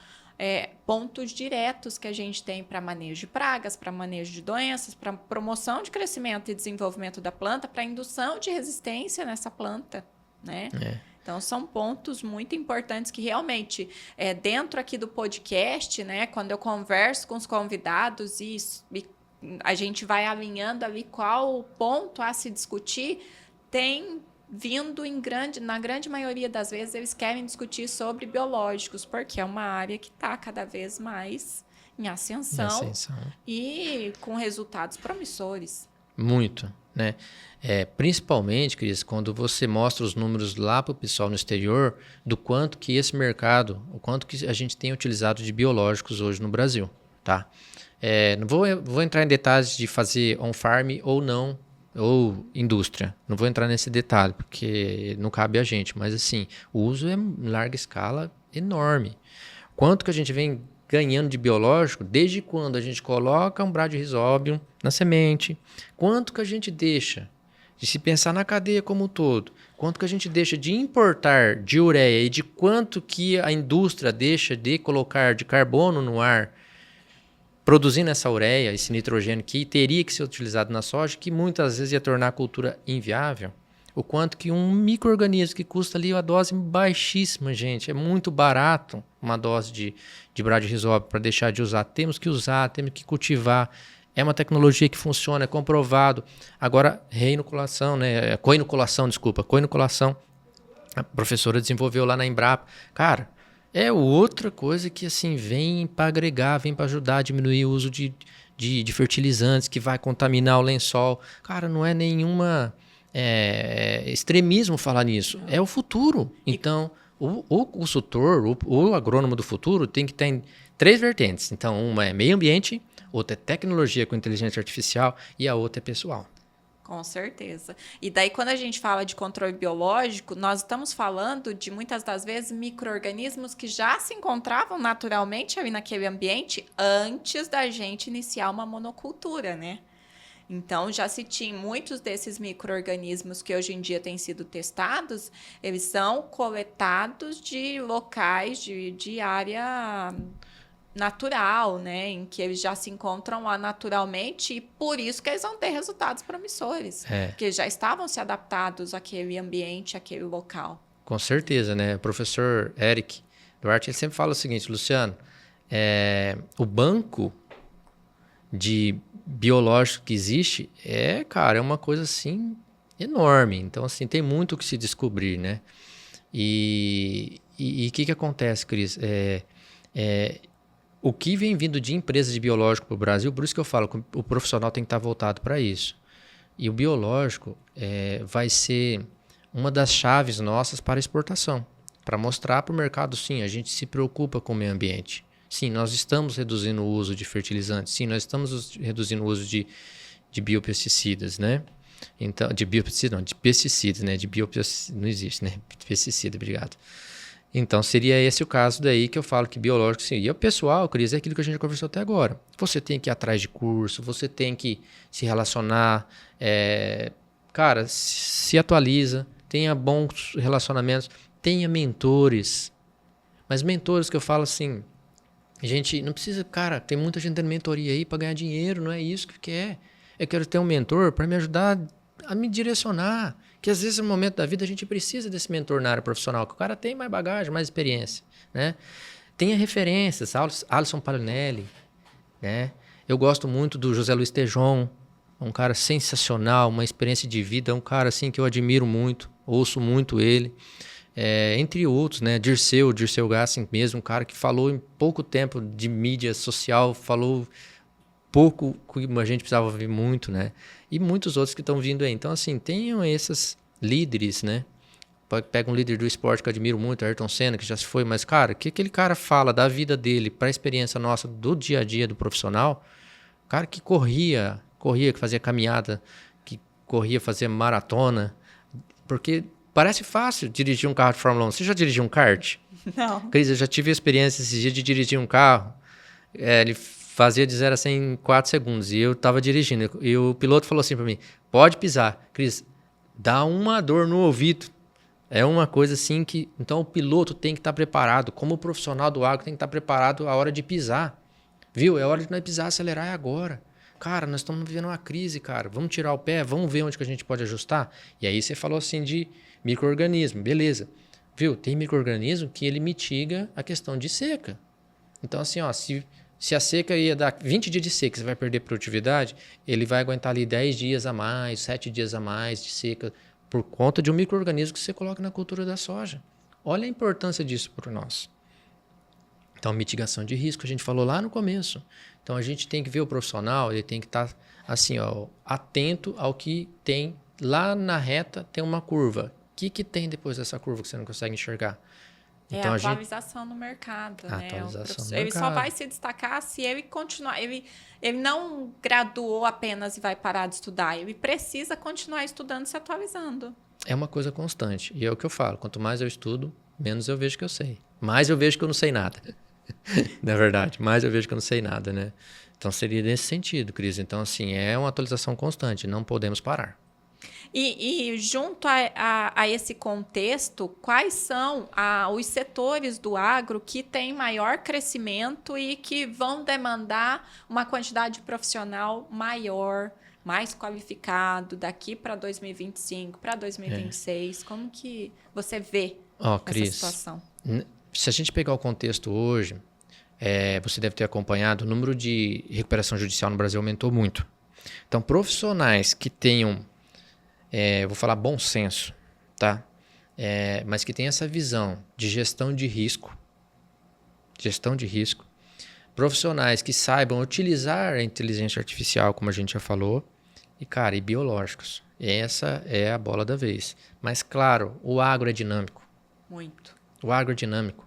A: pontos diretos que a gente tem para manejo de pragas, para manejo de doenças, para promoção de crescimento e desenvolvimento da planta, para indução de resistência nessa planta, né? Então, são pontos muito importantes que realmente, dentro aqui do podcast, né, quando eu converso com os convidados e a gente vai alinhando ali qual o ponto a se discutir, tem vindo na grande maioria das vezes, eles querem discutir sobre biológicos, porque é uma área que está cada vez mais em ascensão e com resultados promissores.
B: Muito, né? Principalmente, Cris, quando você mostra os números lá para o pessoal no exterior do quanto que esse mercado, o quanto que a gente tem utilizado de biológicos hoje no Brasil, tá? Não vou entrar em detalhes de fazer on-farm ou não ou indústria. Não vou entrar nesse detalhe, porque não cabe a gente, mas assim, o uso é em larga escala enorme. Quanto que a gente vem ganhando de biológico desde quando a gente coloca um bradyrhizóbio na semente? Quanto que a gente deixa de se pensar na cadeia como um todo? Quanto que a gente deixa de importar de ureia e de quanto que a indústria deixa de colocar de carbono no ar, produzindo essa ureia, esse nitrogênio que teria que ser utilizado na soja, que muitas vezes ia tornar a cultura inviável? O quanto que um micro-organismo que custa ali uma dose baixíssima, gente, é muito barato uma dose de bradyrhizóbio para deixar de usar. Temos que usar, temos que cultivar. É uma tecnologia que funciona, é comprovado. Agora, reinoculação, né? Coinoculação, desculpa. Coinoculação, a professora desenvolveu lá na Embrapa. Cara, é outra coisa que assim vem para agregar, vem para ajudar a diminuir o uso de fertilizantes que vai contaminar o lençol. Cara, não é nenhuma extremismo falar nisso. É o futuro. Então, o consultor, o agrônomo do futuro tem que ter em 3 vertentes. Então, uma é meio ambiente, outra é tecnologia com inteligência artificial e a outra é pessoal.
A: Com certeza. E daí, quando a gente fala de controle biológico, nós estamos falando de, muitas das vezes, micro-organismos que já se encontravam naturalmente ali naquele ambiente antes da gente iniciar uma monocultura, né? Então, já se tinha muitos desses micro-organismos que hoje em dia têm sido testados, eles são coletados de locais de área natural, né, em que eles já se encontram lá naturalmente e por isso que eles vão ter resultados promissores, porque eles já estavam se adaptados àquele ambiente, àquele local.
B: Com certeza, né? O professor Eric Duarte, ele sempre fala o seguinte, Luciano, o banco de biológico que existe cara, é uma coisa assim enorme. Então, assim, tem muito o que se descobrir, né? E o que acontece, Cris? O que vem vindo de empresas de biológico para o Brasil, por isso que eu falo que o profissional tem que estar voltado para isso. E o biológico vai ser uma das chaves nossas para exportação, para mostrar para o mercado, sim, a gente se preocupa com o meio ambiente. Sim, nós estamos reduzindo o uso de fertilizantes. Sim, nós estamos reduzindo o uso de biopesticidas, né? Então, de biopesticidas, não, de pesticidas, né? De biopesticidas, não existe, né? Pesticida, obrigado. Então, seria esse o caso daí que eu falo que biológico, sim. E o pessoal, Cris, é aquilo que a gente conversou até agora. Você tem que ir atrás de curso, você tem que se relacionar. Cara, se atualiza, tenha bons relacionamentos, tenha mentores. Mas mentores que eu falo assim... Gente, não precisa, cara, tem muita gente dando mentoria aí para ganhar dinheiro, não é isso que quer. Eu quero ter um mentor para me ajudar a me direcionar. Que às vezes no momento da vida a gente precisa desse mentor na área profissional, que o cara tem mais bagagem, mais experiência, né? Tenha referências, Alisson Palinelli, né? Eu gosto muito do José Luiz Tejon, um cara sensacional, uma experiência de vida, um cara assim que eu admiro muito, ouço muito ele. Entre outros, né? Dirceu Gassen mesmo, um cara que falou em pouco tempo de mídia social, falou pouco que a gente precisava ouvir muito, né? E muitos outros que estão vindo aí. Então, assim, tenham esses líderes, né? Pega um líder do esporte que eu admiro muito, Ayrton Senna, que já se foi, mas, cara, o que aquele cara fala da vida dele para a experiência nossa do dia a dia do profissional? Cara que corria, que fazia caminhada, que corria, fazia maratona, porque... Parece fácil dirigir um carro de Fórmula 1. Você já dirigiu um kart?
A: Não.
B: Cris, eu já tive a experiência esses dias de dirigir um carro. Ele fazia de 0 a 100 em 4 segundos. E eu estava dirigindo. E o piloto falou assim para mim, pode pisar. Cris, dá uma dor no ouvido. É uma coisa assim que... Então o piloto tem que estar preparado. Como profissional do agro tem que estar preparado a hora de pisar. Viu? É hora de nós pisar, acelerar é agora. Cara, nós estamos vivendo uma crise, cara. Vamos tirar o pé, vamos ver onde que a gente pode ajustar. E aí você falou assim de... micro-organismo, beleza. Viu? Tem micro-organismo que ele mitiga a questão de seca. Então, assim, ó, se a seca ia dar 20 dias de seca, você vai perder produtividade, ele vai aguentar ali 10 dias a mais, 7 dias a mais de seca, por conta de um micro-organismo que você coloca na cultura da soja. Olha a importância disso para nós. Então, mitigação de risco, a gente falou lá no começo. Então, a gente tem que ver o profissional, ele tem que estar, assim, ó, atento ao que tem lá na reta, tem uma curva. O que tem depois dessa curva que você não consegue enxergar? Então,
A: a atualização no mercado, né?
B: Atualização no
A: Ele
B: mercado.
A: só vai se destacar se ele continuar. Ele não graduou apenas e vai parar de estudar. Ele precisa continuar estudando e se atualizando.
B: É uma coisa constante. E é o que eu falo. Quanto mais eu estudo, menos eu vejo que eu sei. Mais eu vejo que eu não sei nada. Na verdade, mais eu vejo que eu não sei nada, né? Então, seria nesse sentido, Cris. Então, assim, é uma atualização constante. Não podemos parar.
A: E junto a esse contexto, quais são os setores do agro que têm maior crescimento e que vão demandar uma quantidade de profissional maior, mais qualificado daqui para 2025, para 2026? Como que você vê essa
B: Cris,
A: situação?
B: Se a gente pegar o contexto hoje, você deve ter acompanhado, o número de recuperação judicial no Brasil aumentou muito. Então, profissionais que tenham, vou falar bom senso, tá? Mas que tenham essa visão de gestão de risco, profissionais que saibam utilizar a inteligência artificial, como a gente já falou, e biológicos. Essa é a bola da vez. Mas, claro, o agro é dinâmico.
A: Muito.
B: O agro é dinâmico.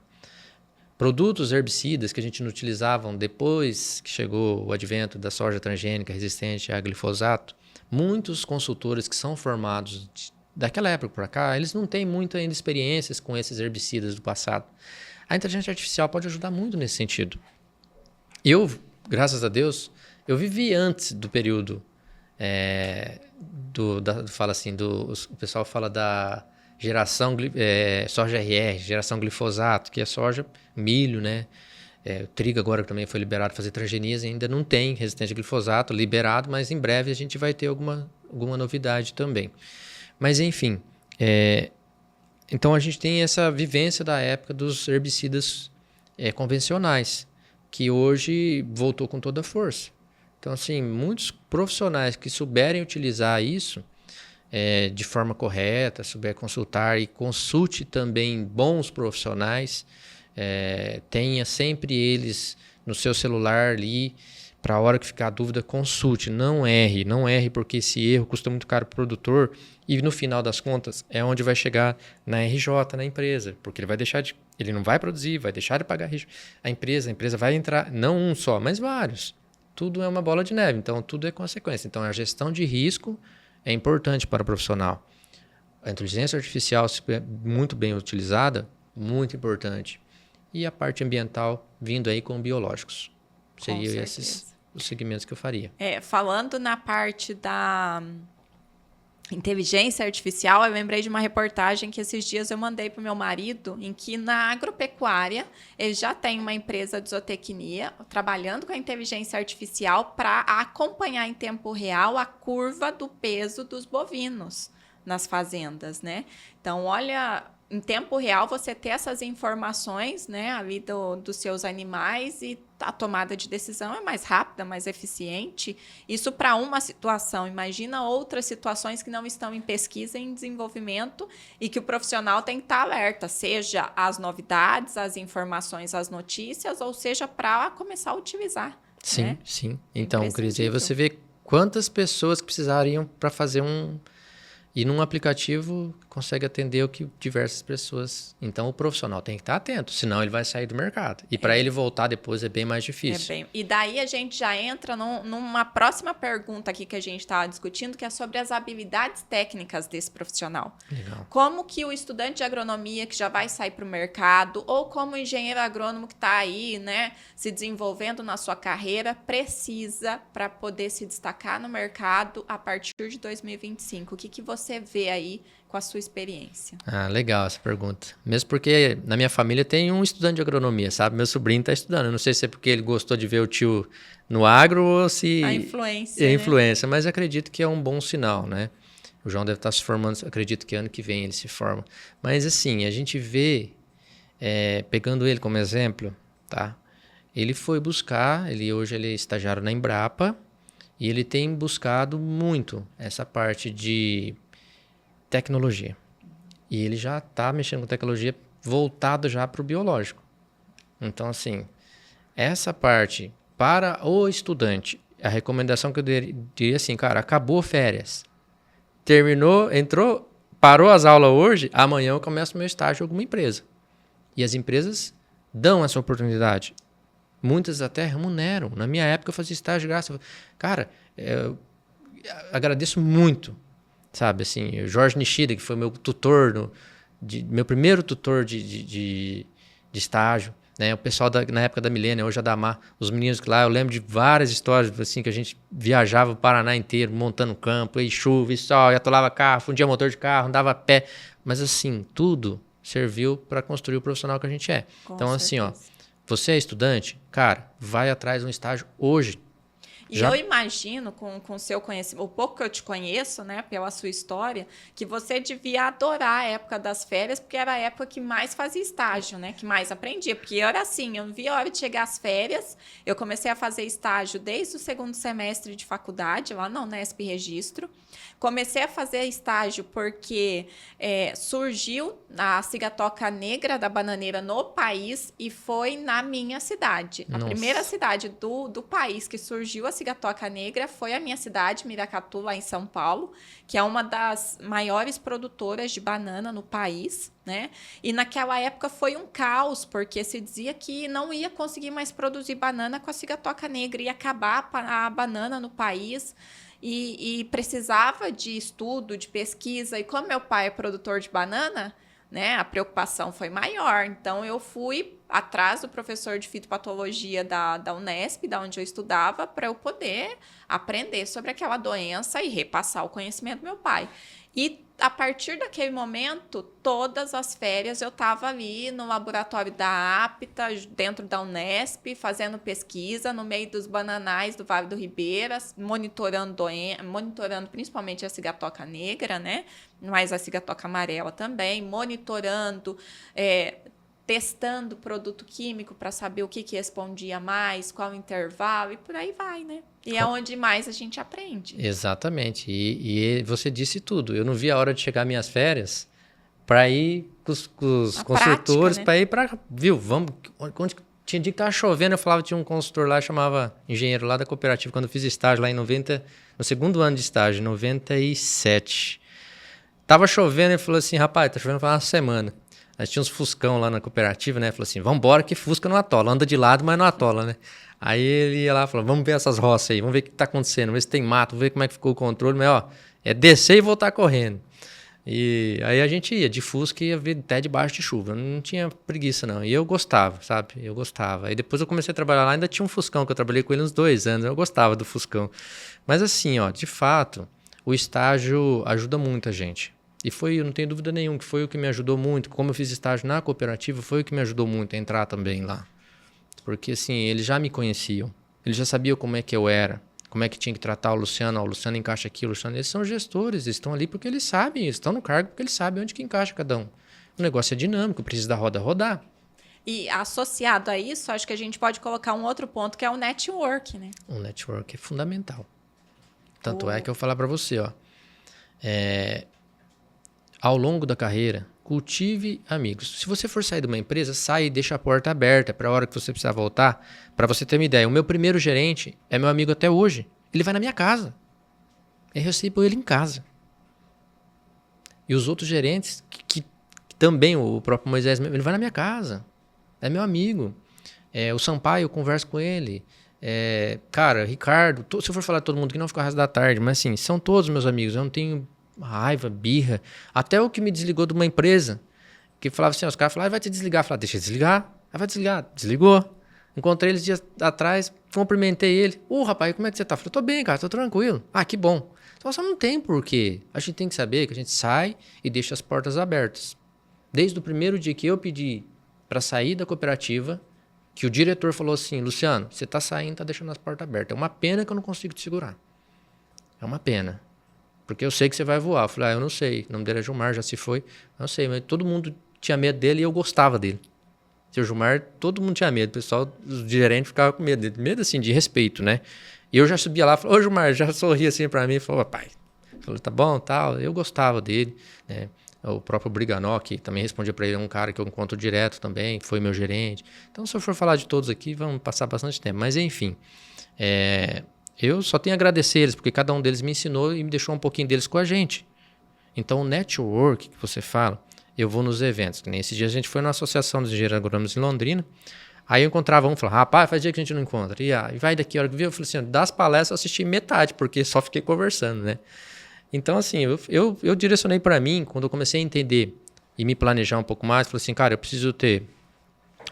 B: Produtos herbicidas que a gente não utilizavam depois que chegou o advento da soja transgênica resistente a glifosato, muitos consultores que são formados daquela época para cá, eles não têm muita ainda experiências com esses herbicidas do passado. A inteligência artificial pode ajudar muito nesse sentido. Eu, graças a Deus, eu vivi antes do período o pessoal fala da geração soja RR, geração glifosato, que é soja, milho, né? O trigo agora também foi liberado para fazer transgenias, ainda não tem resistência a glifosato liberado, mas em breve a gente vai ter alguma novidade também. Mas enfim, então a gente tem essa vivência da época dos herbicidas convencionais, que hoje voltou com toda a força. Então, assim, muitos profissionais que souberem utilizar isso de forma correta, souber consultar e consulte também bons profissionais, tenha sempre eles no seu celular ali, para a hora que ficar a dúvida, consulte, não erre, porque esse erro custa muito caro para o produtor e no final das contas é onde vai chegar na RJ, na empresa, porque ele não vai produzir, vai deixar de pagar a empresa vai entrar, não um só, mas vários. Tudo é uma bola de neve, então tudo é consequência. Então a gestão de risco é importante para o profissional. A inteligência artificial, muito bem utilizada, muito importante. E a parte ambiental vindo aí com biológicos. Seriam esses os segmentos que eu faria.
A: Falando na parte da inteligência artificial, eu lembrei de uma reportagem que esses dias eu mandei para o meu marido, em que na agropecuária ele já tem uma empresa de zootecnia trabalhando com a inteligência artificial para acompanhar em tempo real a curva do peso dos bovinos nas fazendas, né? Então, olha, em tempo real você ter essas informações, né, ali dos seus animais, e a tomada de decisão é mais rápida, mais eficiente. Isso para uma situação. Imagina outras situações que não estão em pesquisa e em desenvolvimento e que o profissional tem que estar alerta, seja às novidades, às informações, às notícias, ou seja, para começar a utilizar.
B: Sim,
A: né?
B: sim. Então, Cris, aí você vê quantas pessoas que precisariam para fazer E num aplicativo consegue atender o que diversas pessoas... Então, o profissional tem que estar atento, senão ele vai sair do mercado. E para ele voltar depois é bem mais difícil.
A: E daí a gente já entra numa próxima pergunta aqui que a gente estava discutindo, que é sobre as habilidades técnicas desse profissional.
B: Legal.
A: Como que o estudante de agronomia que já vai sair para o mercado, ou como o engenheiro agrônomo que está aí, né, se desenvolvendo na sua carreira, precisa para poder se destacar no mercado a partir de 2025? O que você vê aí com a sua experiência?
B: Legal essa pergunta. Mesmo porque na minha família tem um estudante de agronomia, sabe? Meu sobrinho está estudando. Eu não sei se é porque ele gostou de ver o tio no agro ou se...
A: A influência,
B: a influência, mas acredito que é um bom sinal, né? O João deve estar se formando, acredito que ano que vem ele se forma. Mas assim, a gente vê, pegando ele como exemplo, tá? Ele foi buscar, hoje ele é estagiário na Embrapa, e ele tem buscado muito essa parte de tecnologia. E ele já está mexendo com tecnologia voltado já para o biológico. Então, assim, essa parte para o estudante, a recomendação que eu diria assim, cara, acabou férias. Terminou, entrou, parou as aulas hoje, amanhã eu começo meu estágio em alguma empresa. E as empresas dão essa oportunidade. Muitas até remuneram. Na minha época eu fazia estágio de graça. Cara, eu agradeço muito, sabe? Assim, o Jorge Nishida, que foi meu tutor, meu primeiro tutor de estágio, né? O pessoal na época da Milênio, hoje a Damar, os meninos que lá, eu lembro de várias histórias assim, que a gente viajava o Paraná inteiro, montando campo, e chuva, e sol, e atolava carro, fundia motor de carro, andava a pé. Mas assim, tudo serviu para construir o profissional que a gente é.
A: Com
B: então,
A: certeza.
B: assim, ó, você é estudante, cara, vai atrás de um estágio hoje.
A: E eu imagino, com o seu conhecimento, o pouco que eu te conheço, né, pela sua história, que você devia adorar a época das férias, porque era a época que mais fazia estágio, né, que mais aprendia. Porque eu era assim, eu não via a hora de chegar às férias, eu comecei a fazer estágio desde o 2º semestre de faculdade, lá na Unesp Registro. Comecei a fazer estágio porque surgiu a cigatoca negra da bananeira no país e foi na minha cidade.
B: Nossa.
A: A primeira cidade do país que surgiu a cigatoca negra foi a minha cidade, Miracatu, lá em São Paulo, que é uma das maiores produtoras de banana no país, né? E naquela época foi um caos, porque se dizia que não ia conseguir mais produzir banana com a cigatoca negra, ia acabar a banana no país. E precisava de estudo, de pesquisa. E como meu pai é produtor de banana, né, a preocupação foi maior. Então, eu fui atrás do professor de fitopatologia da Unesp, da onde eu estudava, para eu poder aprender sobre aquela doença e repassar o conhecimento do meu pai. E a partir daquele momento, todas as férias eu estava ali no laboratório da APTA, dentro da Unesp, fazendo pesquisa no meio dos bananais do Vale do Ribeiras, monitorando principalmente a cigatoca negra, né? Mas a cigatoca amarela também, monitorando, testando produto químico para saber o que respondia mais, qual o intervalo, e por aí vai, né? E é onde mais a gente aprende.
B: Exatamente. E você disse tudo. Eu não vi a hora de chegar minhas férias para ir com os consultores, né? Para ir para... Viu? Vamos... Onde tinha dia que estava chovendo, eu falava, tinha um consultor lá, chamava engenheiro lá da cooperativa, quando eu fiz estágio lá em 90... No 2º ano de estágio, 97. Tava chovendo, ele falou assim, rapaz, tá chovendo faz uma semana. Nós tínhamos Fuscão lá na cooperativa, né? Falou assim, vambora que Fusca não atola. Anda de lado, mas não atola, né? Aí ele ia lá e falou, vamos ver essas roças aí, vamos ver o que tá acontecendo, vamos ver se tem mato, vamos ver como é que ficou o controle. Mas, ó, é descer e voltar correndo. E aí a gente ia de Fusca e ia ver até debaixo de chuva. Eu não tinha preguiça, não. E eu gostava, sabe? Eu gostava. Aí depois eu comecei a trabalhar lá, ainda tinha um Fuscão, que eu trabalhei com ele uns 2 anos. Eu gostava do Fuscão. Mas assim, ó, de fato, o estágio ajuda muito a gente. E foi, eu não tenho dúvida nenhuma, que foi o que me ajudou muito. Como eu fiz estágio na cooperativa, foi o que me ajudou muito a entrar também lá. Porque, assim, eles já me conheciam. Eles já sabiam como é que eu era, como é que tinha que tratar o Luciano. Ó, o Luciano encaixa aqui, o Luciano... Eles são gestores, eles estão ali porque eles sabem, eles estão no cargo porque eles sabem onde que encaixa cada um. O negócio é dinâmico, precisa da roda rodar.
A: E associado a isso, acho que a gente pode colocar um outro ponto, que é o network, né?
B: O network é fundamental. Tanto é que eu vou falar para você, ó. Ao longo da carreira, cultive amigos. Se você for sair de uma empresa, sai e deixa a porta aberta para a hora que você precisar voltar. Para você ter uma ideia, o meu primeiro gerente é meu amigo até hoje. Ele vai na minha casa. Eu recebo ele em casa. E os outros gerentes, que também, o próprio Moisés, ele vai na minha casa. É meu amigo. O Sampaio, eu converso com ele. Cara, Ricardo, se eu for falar de todo mundo que não fica o resto da tarde, mas assim, são todos meus amigos. Eu não tenho raiva, birra. Até o que me desligou de uma empresa, que falava assim, os caras falavam, vai te desligar. Eu falava, deixa eu desligar. Aí vai desligar. Desligou. Encontrei eles dias atrás, cumprimentei ele. Rapaz, como é que você tá? Eu falei, tô bem, cara, tô tranquilo. Ah, que bom. Então só não tem porquê. A gente tem que saber que a gente sai e deixa as portas abertas. Desde o primeiro dia que eu pedi para sair da cooperativa, que o diretor falou assim, Luciano, você tá saindo, tá deixando as portas abertas. É uma pena que eu não consigo te segurar. É uma pena. Porque eu sei que você vai voar. Eu falei, eu não sei. O nome dele é Gilmar, já se foi. Eu não sei, mas todo mundo tinha medo dele e eu gostava dele. Seu Gilmar, todo mundo tinha medo. O pessoal, os gerentes ficavam com medo dele. Medo, assim, de respeito, né? E eu já subia lá e falei, Gilmar, já sorria assim pra mim. Falou, pai. Falei, tá bom, tal. Eu gostava dele, né? O próprio Briganó, que também respondia pra ele, é um cara que eu encontro direto também, foi meu gerente. Então, se eu for falar de todos aqui, vamos passar bastante tempo. Mas, enfim, eu só tenho a agradecer eles, porque cada um deles me ensinou e me deixou um pouquinho deles com a gente. Então, o network que você fala eu vou nos eventos. Nesse dia a gente foi na Associação dos Engenheiros Agrônomos em Londrina. Aí eu encontrava um e falava, rapaz, faz dia que a gente não encontra. E vai daqui, a hora que viu, eu falei assim, das palestras eu assisti metade, porque só fiquei conversando, né? Então, assim, eu direcionei para mim, quando eu comecei a entender e me planejar um pouco mais, falei assim, cara, eu preciso ter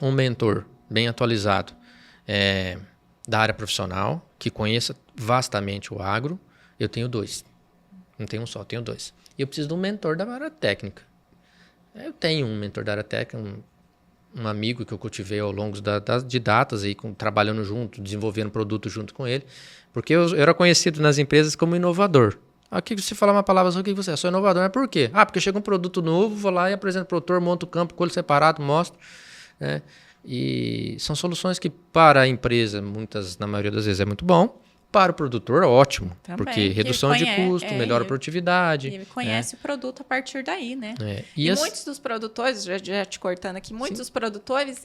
B: um mentor bem atualizado da área profissional, que conheça vastamente o agro. Eu tenho 2. Não tenho um só, tenho 2. E eu preciso de um mentor da área técnica. Eu tenho um mentor da área técnica, um amigo que eu cultivei ao longo de datas, aí, trabalhando junto, desenvolvendo produto junto com ele, porque eu era conhecido nas empresas como inovador. Aqui você fala uma palavra só, o que você é? Sou inovador, mas por quê? Porque chega um produto novo, vou lá e apresento para o produtor, monto o campo, colho separado, mostro, né? E são soluções que para a empresa, na maioria das vezes, é muito bom. Para o produtor, ótimo. Também, porque redução de custo, melhora a produtividade.
A: E ele conhece o produto a partir daí, né?
B: E
A: muitos dos produtores, já te cortando aqui, muitos dos produtores,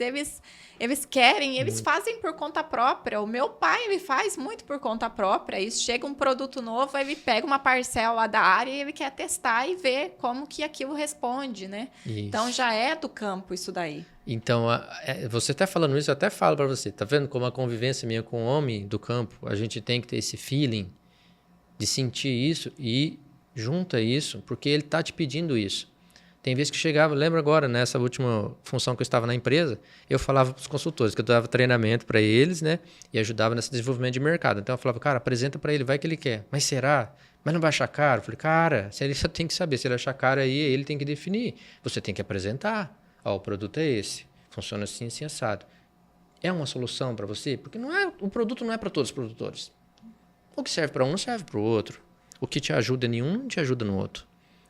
A: eles querem, eles fazem por conta própria. O meu pai, ele faz muito por conta própria. E chega um produto novo, ele pega uma parcela lá da área e ele quer testar e ver como que aquilo responde, né? Isso. Então, já é do campo isso daí.
B: Então, você até falando isso, eu até falo para você, tá vendo como a convivência minha com o homem do campo, a gente tem que ter esse feeling de sentir isso e junta isso, porque ele tá te pedindo isso. Tem vezes que chegava, lembra agora, nessa última função que eu estava na empresa, eu falava para os consultores, que eu dava treinamento para eles, né, e ajudava nesse desenvolvimento de mercado. Então eu falava, cara, apresenta para ele, vai que ele quer. Mas será? Mas não vai achar caro? Eu falei, cara, ele só tem que saber, se ele achar caro aí, ele tem que definir. Você tem que apresentar. O produto é esse, funciona assim, assim, assado. É uma solução para você? Porque o produto não é para todos os produtores. O que serve para um não serve para o outro. O que te ajuda em um não te ajuda no outro.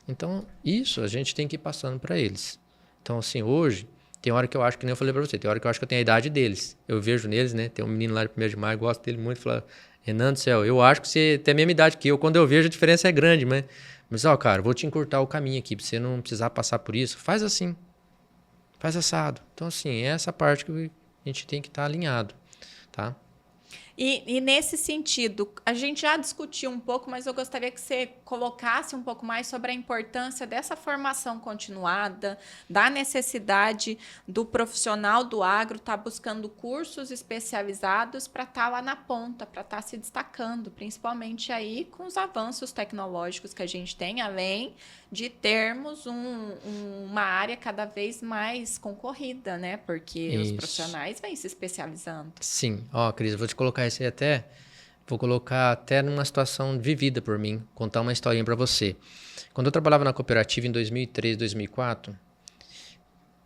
B: Então, isso a gente tem que ir passando para eles. Então, assim, hoje, tem hora que eu acho, que nem eu falei para você, tem hora que eu acho que eu tenho a idade deles. Eu vejo neles, né? Tem um menino lá de 1º de maio, gosto dele muito, fala, Renan do céu, eu acho que você tem a mesma idade que eu. Quando eu vejo, a diferença é grande, mas cara, vou te encurtar o caminho aqui, para você não precisar passar por isso. Faz assim. Faz assado. Então, assim, é essa parte que a gente tem que estar alinhado, tá?
A: E nesse sentido, a gente já discutiu um pouco, mas eu gostaria que você colocasse um pouco mais sobre a importância dessa formação continuada, da necessidade do profissional do agro estar buscando cursos especializados para estar lá na ponta, para estar se destacando, principalmente aí com os avanços tecnológicos que a gente tem, além de termos uma área cada vez mais concorrida, né? Porque os profissionais vêm se especializando.
B: Sim. Cris, eu vou te colocar isso aí vou colocar até numa situação vivida por mim, contar uma historinha para você. Quando eu trabalhava na cooperativa em 2003, 2004,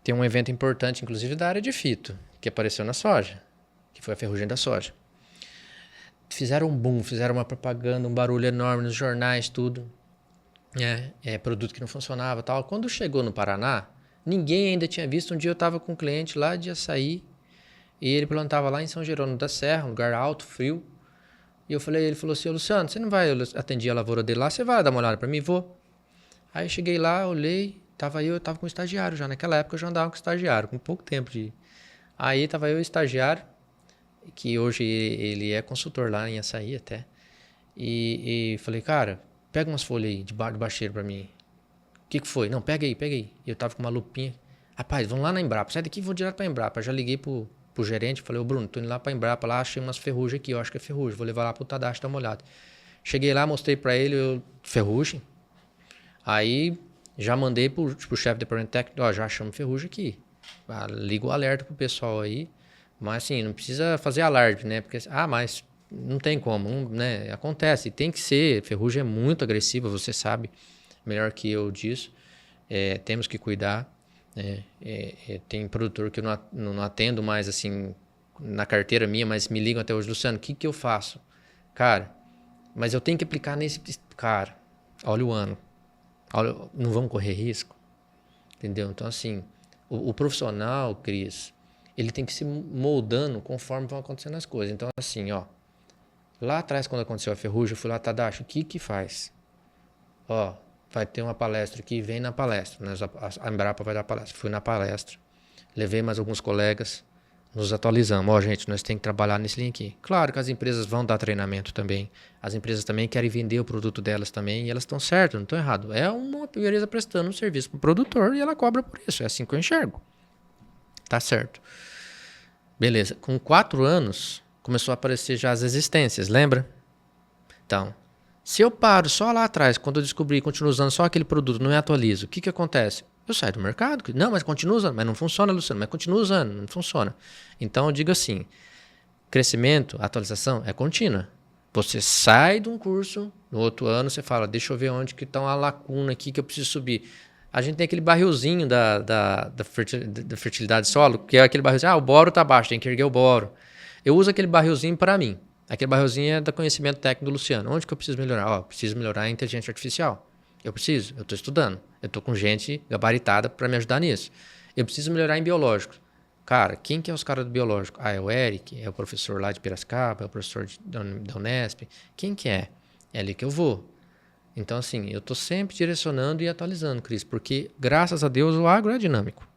B: tem um evento importante, inclusive da área de fito, que apareceu na soja, que foi a ferrugem da soja. Fizeram um boom, fizeram uma propaganda, um barulho enorme nos jornais, tudo. Produto que não funcionava e tal. Quando chegou no Paraná, ninguém ainda tinha visto. Um dia eu estava com um cliente lá de Açaí e ele plantava lá em São Jerônimo da Serra, um lugar alto, frio. E ele falou assim, Luciano, você não vai atender a lavoura dele lá? Você vai dar uma olhada para mim? Vou. Aí eu cheguei lá, olhei, eu estava com um estagiário já. Naquela época eu já andava com estagiário, com pouco tempo de... Aí estava eu e o estagiário, que hoje ele é consultor lá em Açaí até. E falei, cara, pega umas folhas aí de baixeiro pra mim. O que foi? Não, pega aí. E eu tava com uma lupinha. Rapaz, vamos lá na Embrapa. Sai daqui e vou direto pra Embrapa. Já liguei pro gerente, falei, Bruno, tô indo lá pra Embrapa, lá achei umas ferrugem aqui, eu acho que é ferrugem. Vou levar lá pro Tadashi dar uma olhada. Cheguei lá, mostrei pra ele, ferrugem. Aí já mandei pro chefe do departamento técnico, já achamos ferrugem aqui. Liga o alerta pro pessoal aí. Mas assim, não precisa fazer alarde, né? Porque, mas não tem como, né? Acontece, tem que ser. Ferrugem é muito agressiva, você sabe melhor que eu disso. Temos que cuidar. Tem produtor que eu não atendo mais assim na carteira minha, mas me ligam até hoje, Luciano, o que eu faço? Cara, mas eu tenho que aplicar nesse... Cara, olha o ano. Não vamos correr risco? Entendeu? Então, assim, o profissional, Cris, ele tem que se moldando conforme vão acontecendo as coisas. Então, assim, lá atrás, quando aconteceu a ferrugem, eu fui lá, Tadashi, o que faz? Vai ter uma palestra aqui, vem na palestra. A Embrapa vai dar palestra. Fui na palestra, levei mais alguns colegas, nos atualizamos. Ó, gente, nós temos que trabalhar nesse link aqui. Claro que as empresas vão dar treinamento também. As empresas também querem vender o produto delas também e elas estão certas, não estão erradas. É uma empresa prestando um serviço para o produtor e ela cobra por isso. É assim que eu enxergo. Tá certo. Beleza. Com 4 anos, começou a aparecer já as existências, lembra? Então, se eu paro só lá atrás, quando eu descobri e continuo usando só aquele produto, não me atualizo, o que acontece? Eu saio do mercado. Não, mas continua usando. Mas não funciona, Luciano. Mas continua usando. Não funciona. Então, eu digo assim, crescimento, atualização é contínua. Você sai de um curso, no outro ano você fala, deixa eu ver onde que está uma lacuna aqui que eu preciso subir. A gente tem aquele barrilzinho da fertilidade solo, que é aquele barrilzinho, o boro está baixo, tem que erguer o boro. Eu uso aquele barrilzinho para mim. Aquele barrilzinho é do conhecimento técnico do Luciano. Onde que eu preciso melhorar? Preciso melhorar a inteligência artificial. Eu estou estudando. Eu estou com gente gabaritada para me ajudar nisso. Eu preciso melhorar em biológicos. Cara, quem que é os caras do biológico? É o Eric, é o professor lá de Piracicaba, é o professor da Unesp. Quem que é? É ali que eu vou. Então, assim, eu estou sempre direcionando e atualizando, Cris, porque, graças a Deus, o agro é dinâmico.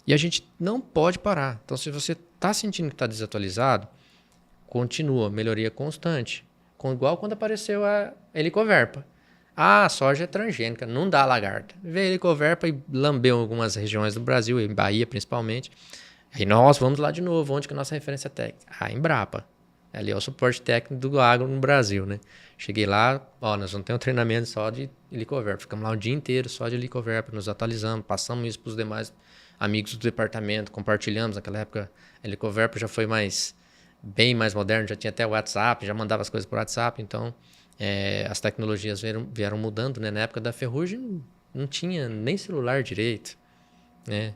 B: E a gente não pode parar. Então, se você está sentindo que está desatualizado, continua, melhoria constante. Igual quando apareceu a helicoverpa. A soja é transgênica, não dá lagarta. Veio a helicoverpa e lambeu algumas regiões do Brasil, em Bahia principalmente. Aí nós vamos lá de novo, onde que é a nossa referência técnica? A Embrapa. Ali é o suporte técnico do agro no Brasil, né? Cheguei lá, nós vamos ter um treinamento só de helicoverpa. Ficamos lá o dia inteiro só de helicoverpa, nos atualizamos, passamos isso para os demais amigos do departamento, compartilhamos. Naquela época, a helicoverpa já foi bem mais moderno, já tinha até o WhatsApp, já mandava as coisas por WhatsApp, então as tecnologias vieram mudando, né? Na época da ferrugem não tinha nem celular direito, né?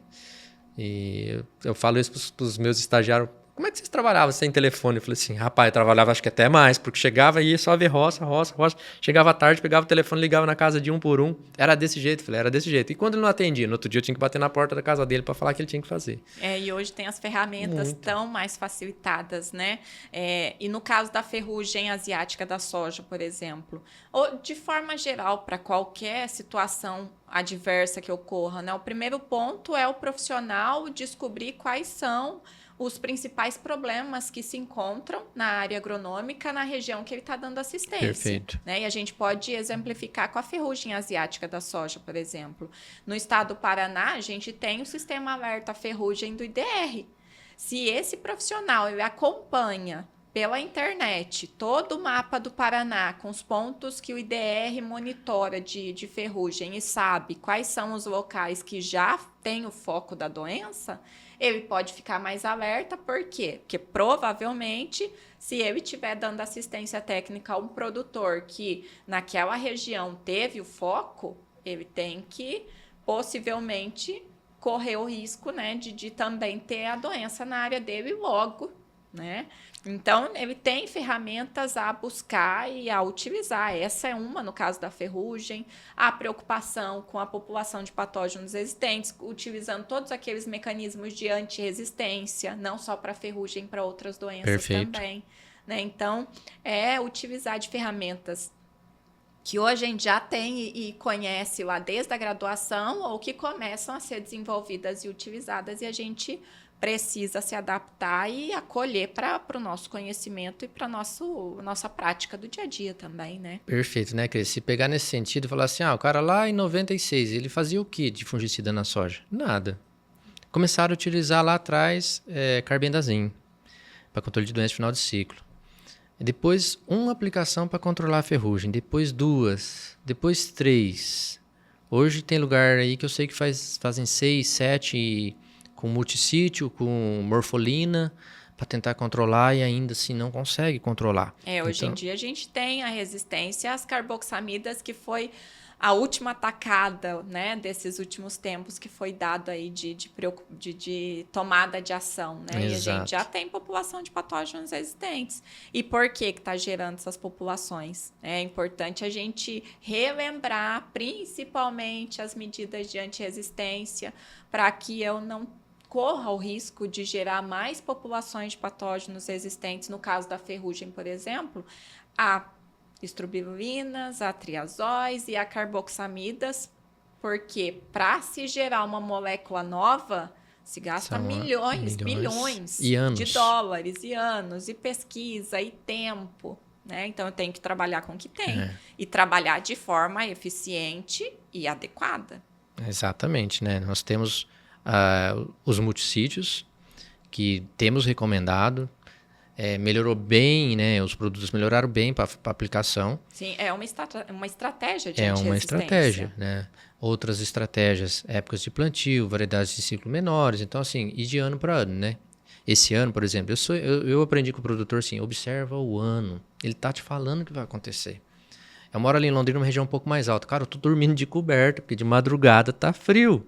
B: E eu falo isso para os meus estagiários. Como é que vocês trabalhavam sem telefone? Eu falei assim, rapaz, eu trabalhava acho que até mais, porque chegava e ia só ver roça. Chegava à tarde, pegava o telefone, ligava na casa de um por um. Era desse jeito, falei, era desse jeito. E quando ele não atendia? No outro dia eu tinha que bater na porta da casa dele para falar o que ele tinha que fazer.
A: E hoje tem as ferramentas tão mais facilitadas, né? E no caso da ferrugem asiática da soja, por exemplo, ou de forma geral, para qualquer situação adversa que ocorra, né? O primeiro ponto é o profissional descobrir quais são os principais problemas que se encontram na área agronômica na região que ele está dando assistência.
B: Perfeito.
A: Né? E a gente pode exemplificar com a ferrugem asiática da soja, por exemplo. No estado do Paraná, a gente tem o sistema alerta ferrugem do IDR. Se esse profissional ele acompanha pela internet todo o mapa do Paraná com os pontos que o IDR monitora de ferrugem e sabe quais são os locais que já tem o foco da doença, ele pode ficar mais alerta. Por quê? Porque provavelmente, se ele estiver dando assistência técnica a um produtor que naquela região teve o foco, ele tem que possivelmente correr o risco, né, de também ter a doença na área dele logo, né? Então, ele tem ferramentas a buscar e a utilizar. Essa é uma, no caso da ferrugem. A preocupação com a população de patógenos existentes, utilizando todos aqueles mecanismos de antirresistência, não só para ferrugem, para outras doenças. Perfeito. Também. Né? Então, utilizar de ferramentas que hoje a gente já tem e conhece lá desde a graduação ou que começam a ser desenvolvidas e utilizadas e a gente precisa se adaptar e acolher para o nosso conhecimento e para a nossa prática do dia a dia também, né?
B: Perfeito, né, Cris? Se pegar nesse sentido e falar assim, o cara lá em 96, ele fazia o que de fungicida na soja? Nada. Começaram a utilizar lá atrás carbendazim para controle de doença de final de ciclo. Depois, uma aplicação para controlar a ferrugem. Depois, 2. Depois, 3. Hoje tem lugar aí que eu sei que fazem 6, 7 com multissítio, com morfolina, para tentar controlar e ainda assim não consegue controlar.
A: Hoje em dia a gente tem a resistência às carboxamidas, que foi a última atacada, né, desses últimos tempos que foi dado aí de tomada de ação, né? Exato. E a gente já tem população de patógenos resistentes. E por que está gerando essas populações? É importante a gente relembrar principalmente as medidas de antirresistência para que eu não corra o risco de gerar mais populações de patógenos resistentes, no caso da ferrugem, por exemplo, a estrobilulinas, a triazóis e a carboxamidas, porque para se gerar uma molécula nova, Se gasta
B: São
A: milhões
B: e anos.
A: de dólares e anos, e pesquisa, e tempo, né? Então, eu tenho que trabalhar com o que tem. E trabalhar de forma eficiente e adequada.
B: Exatamente, né? Nós temos os multissítios que temos recomendado, melhorou bem, né? Os produtos melhoraram bem para aplicação.
A: Sim, é uma estratégia de
B: É uma
A: antirresistência.
B: estratégia, né? Outras estratégias, épocas de plantio, variedades de ciclo menores. Então, assim, e de ano para ano, né? Esse ano, por exemplo, eu aprendi com o produtor assim, observa o ano. Ele tá te falando o que vai acontecer. Eu moro ali em Londrina, numa região um pouco mais alta. Cara, eu tô dormindo de coberta, porque de madrugada tá frio.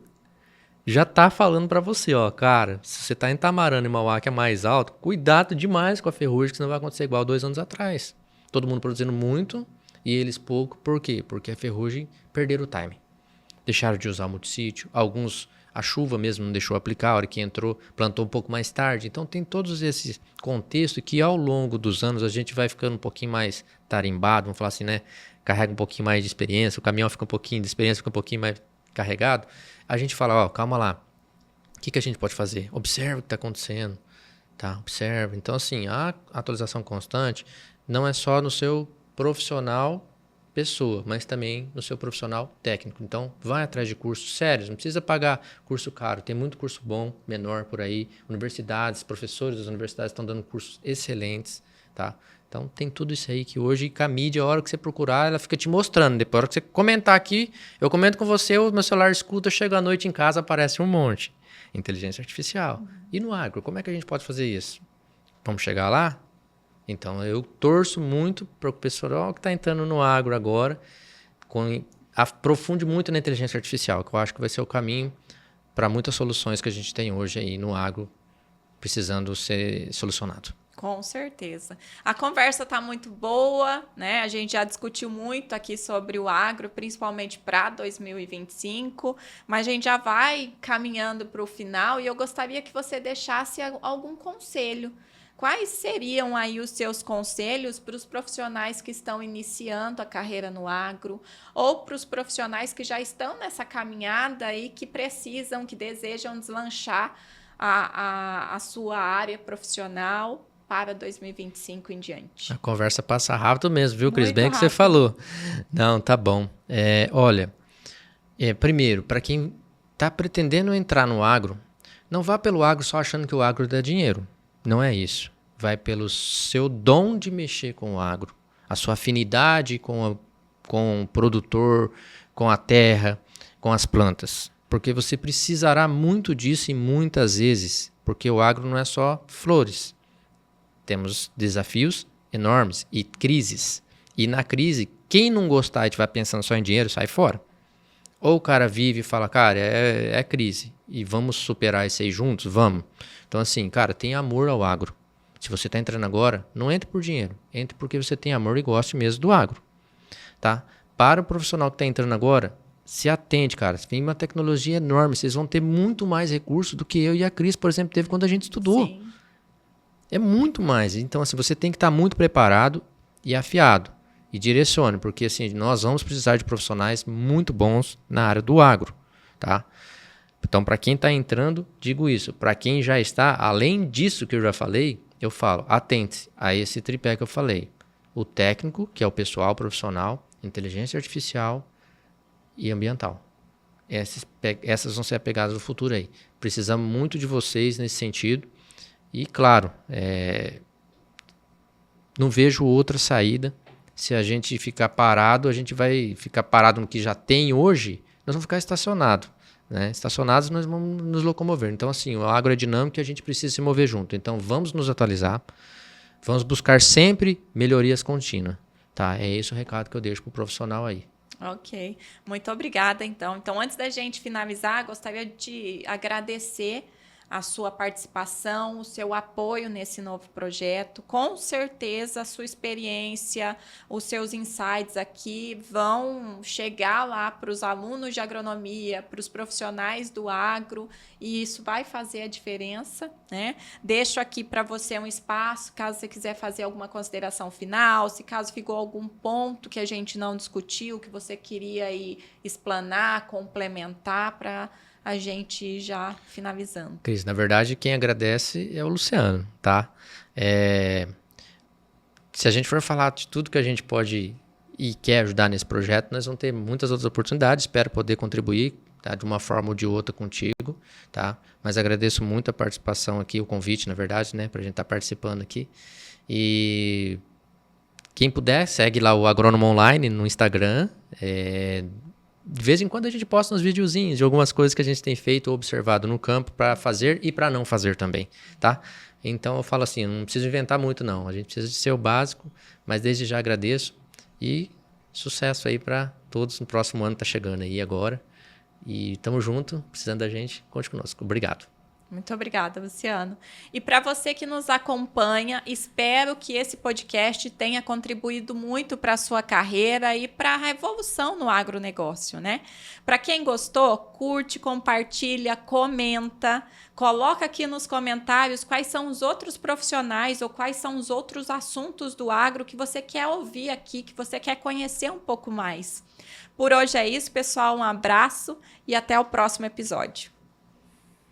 B: Já tá falando para você, ó, cara, se você tá em Tamarana e Mauá, que é mais alto, cuidado demais com a ferrugem, que senão vai acontecer igual 2 anos atrás. Todo mundo produzindo muito e eles pouco. Por quê? Porque a ferrugem perderam o time. Deixaram de usar o multissítio. Alguns, a chuva mesmo não deixou aplicar, a hora que entrou, plantou um pouco mais tarde. Então tem todos esses contextos que ao longo dos anos a gente vai ficando um pouquinho mais tarimbado, vamos falar assim, né? Carrega um pouquinho mais de experiência, o caminhão fica um pouquinho de experiência, fica um pouquinho mais carregado. A gente fala, ó, calma lá, o que a gente pode fazer? Observa o que está acontecendo, tá? Observa. Então, assim, a atualização constante não é só no seu profissional pessoa, mas também no seu profissional técnico. Então, vai atrás de cursos sérios, não precisa pagar curso caro, tem muito curso bom, menor por aí, universidades, professores das universidades estão dando cursos excelentes, tá? Então, tem tudo isso aí que hoje, com a mídia, a hora que você procurar, ela fica te mostrando. Depois, a hora que você comentar aqui, eu comento com você, o meu celular escuta, chega à noite em casa, aparece um monte. Inteligência artificial. E no agro, como é que a gente pode fazer isso? Vamos chegar lá? Então, eu torço muito para o pessoal que está entrando no agro agora, aprofunde muito na inteligência artificial, que eu acho que vai ser o caminho para muitas soluções que a gente tem hoje aí no agro, precisando ser solucionado.
A: Com certeza. A conversa está muito boa, né? A gente já discutiu muito aqui sobre o agro, principalmente para 2025, mas a gente já vai caminhando para o final e eu gostaria que você deixasse algum conselho. Quais seriam aí os seus conselhos para os profissionais que estão iniciando a carreira no agro ou para os profissionais que já estão nessa caminhada e que precisam, que desejam deslanchar a sua área profissional para 2025 em diante?
B: A conversa passa rápido mesmo, viu, Cris?
A: Muito
B: Bem que você
A: rápido.
B: falou. Não, tá bom. Olha, primeiro, para quem está pretendendo entrar no agro, não vá pelo agro só achando que o agro dá dinheiro. Não é isso. Vai pelo seu dom de mexer com o agro, a sua afinidade com o produtor, com a terra, com as plantas. Porque você precisará muito disso e muitas vezes, porque o agro não é só flores. Temos desafios enormes e crises. E na crise, quem não gostar e estiver pensando só em dinheiro, sai fora. Ou o cara vive e fala, cara, é crise e vamos superar isso aí juntos? Vamos. Então assim, cara, tem amor ao agro. Se você está entrando agora, não entre por dinheiro. Entre porque você tem amor e goste mesmo do agro. Tá? Para o profissional que está entrando agora, se atente, cara. Tem uma tecnologia enorme. Vocês vão ter muito mais recursos do que eu e a Cris, por exemplo, teve quando a gente estudou.
A: Sim.
B: É muito mais. Então, assim, você tem que estar muito preparado e afiado. E direcione, porque assim, nós vamos precisar de profissionais muito bons na área do agro. Tá? Então, para quem está entrando, digo isso. Para quem já está, além disso que eu já falei, eu falo, atente a esse tripé que eu falei. O técnico, que é o pessoal profissional, inteligência artificial e ambiental. Essas vão ser a pegadas do futuro aí. Precisamos muito de vocês nesse sentido. E, claro, não vejo outra saída. Se a gente ficar parado, a gente vai ficar parado no que já tem hoje, nós vamos ficar estacionados. Né? Estacionados, nós vamos nos locomover. Então, assim, o agro é dinâmico e a gente precisa se mover junto. Então, vamos nos atualizar. Vamos buscar sempre melhorias contínuas. Tá? É esse o recado que eu deixo para o profissional aí.
A: Ok. Muito obrigada, então. Então, antes da gente finalizar, gostaria de agradecer a sua participação, o seu apoio nesse novo projeto. Com certeza, a sua experiência, os seus insights aqui vão chegar lá para os alunos de agronomia, para os profissionais do agro, e isso vai fazer a diferença, né? Deixo aqui para você um espaço, caso você quiser fazer alguma consideração final, se caso ficou algum ponto que a gente não discutiu, que você queria aí explanar, complementar, para a gente já finalizando.
B: Cris, na verdade, quem agradece é o Luciano, tá? Se a gente for falar de tudo que a gente pode e quer ajudar nesse projeto, nós vamos ter muitas outras oportunidades. Espero poder contribuir, tá, de uma forma ou de outra contigo, tá? Mas agradeço muito a participação aqui, o convite, na verdade, né, para a gente estar participando aqui. E quem puder, segue lá o Agrônomo Online no Instagram. De vez em quando a gente posta uns videozinhos de algumas coisas que a gente tem feito ou observado no campo para fazer e para não fazer também, tá? Então eu falo assim, não preciso inventar muito não, a gente precisa de ser o básico, mas desde já agradeço e sucesso aí para todos no próximo ano, tá chegando aí agora. E tamo junto, precisando da gente, conte conosco. Obrigado.
A: Muito obrigada, Luciano. E para você que nos acompanha, espero que esse podcast tenha contribuído muito para a sua carreira e para a revolução no agronegócio, né? Para quem gostou, curte, compartilha, comenta, coloca aqui nos comentários quais são os outros profissionais ou quais são os outros assuntos do agro que você quer ouvir aqui, que você quer conhecer um pouco mais. Por hoje é isso, pessoal. Um abraço e até o próximo episódio.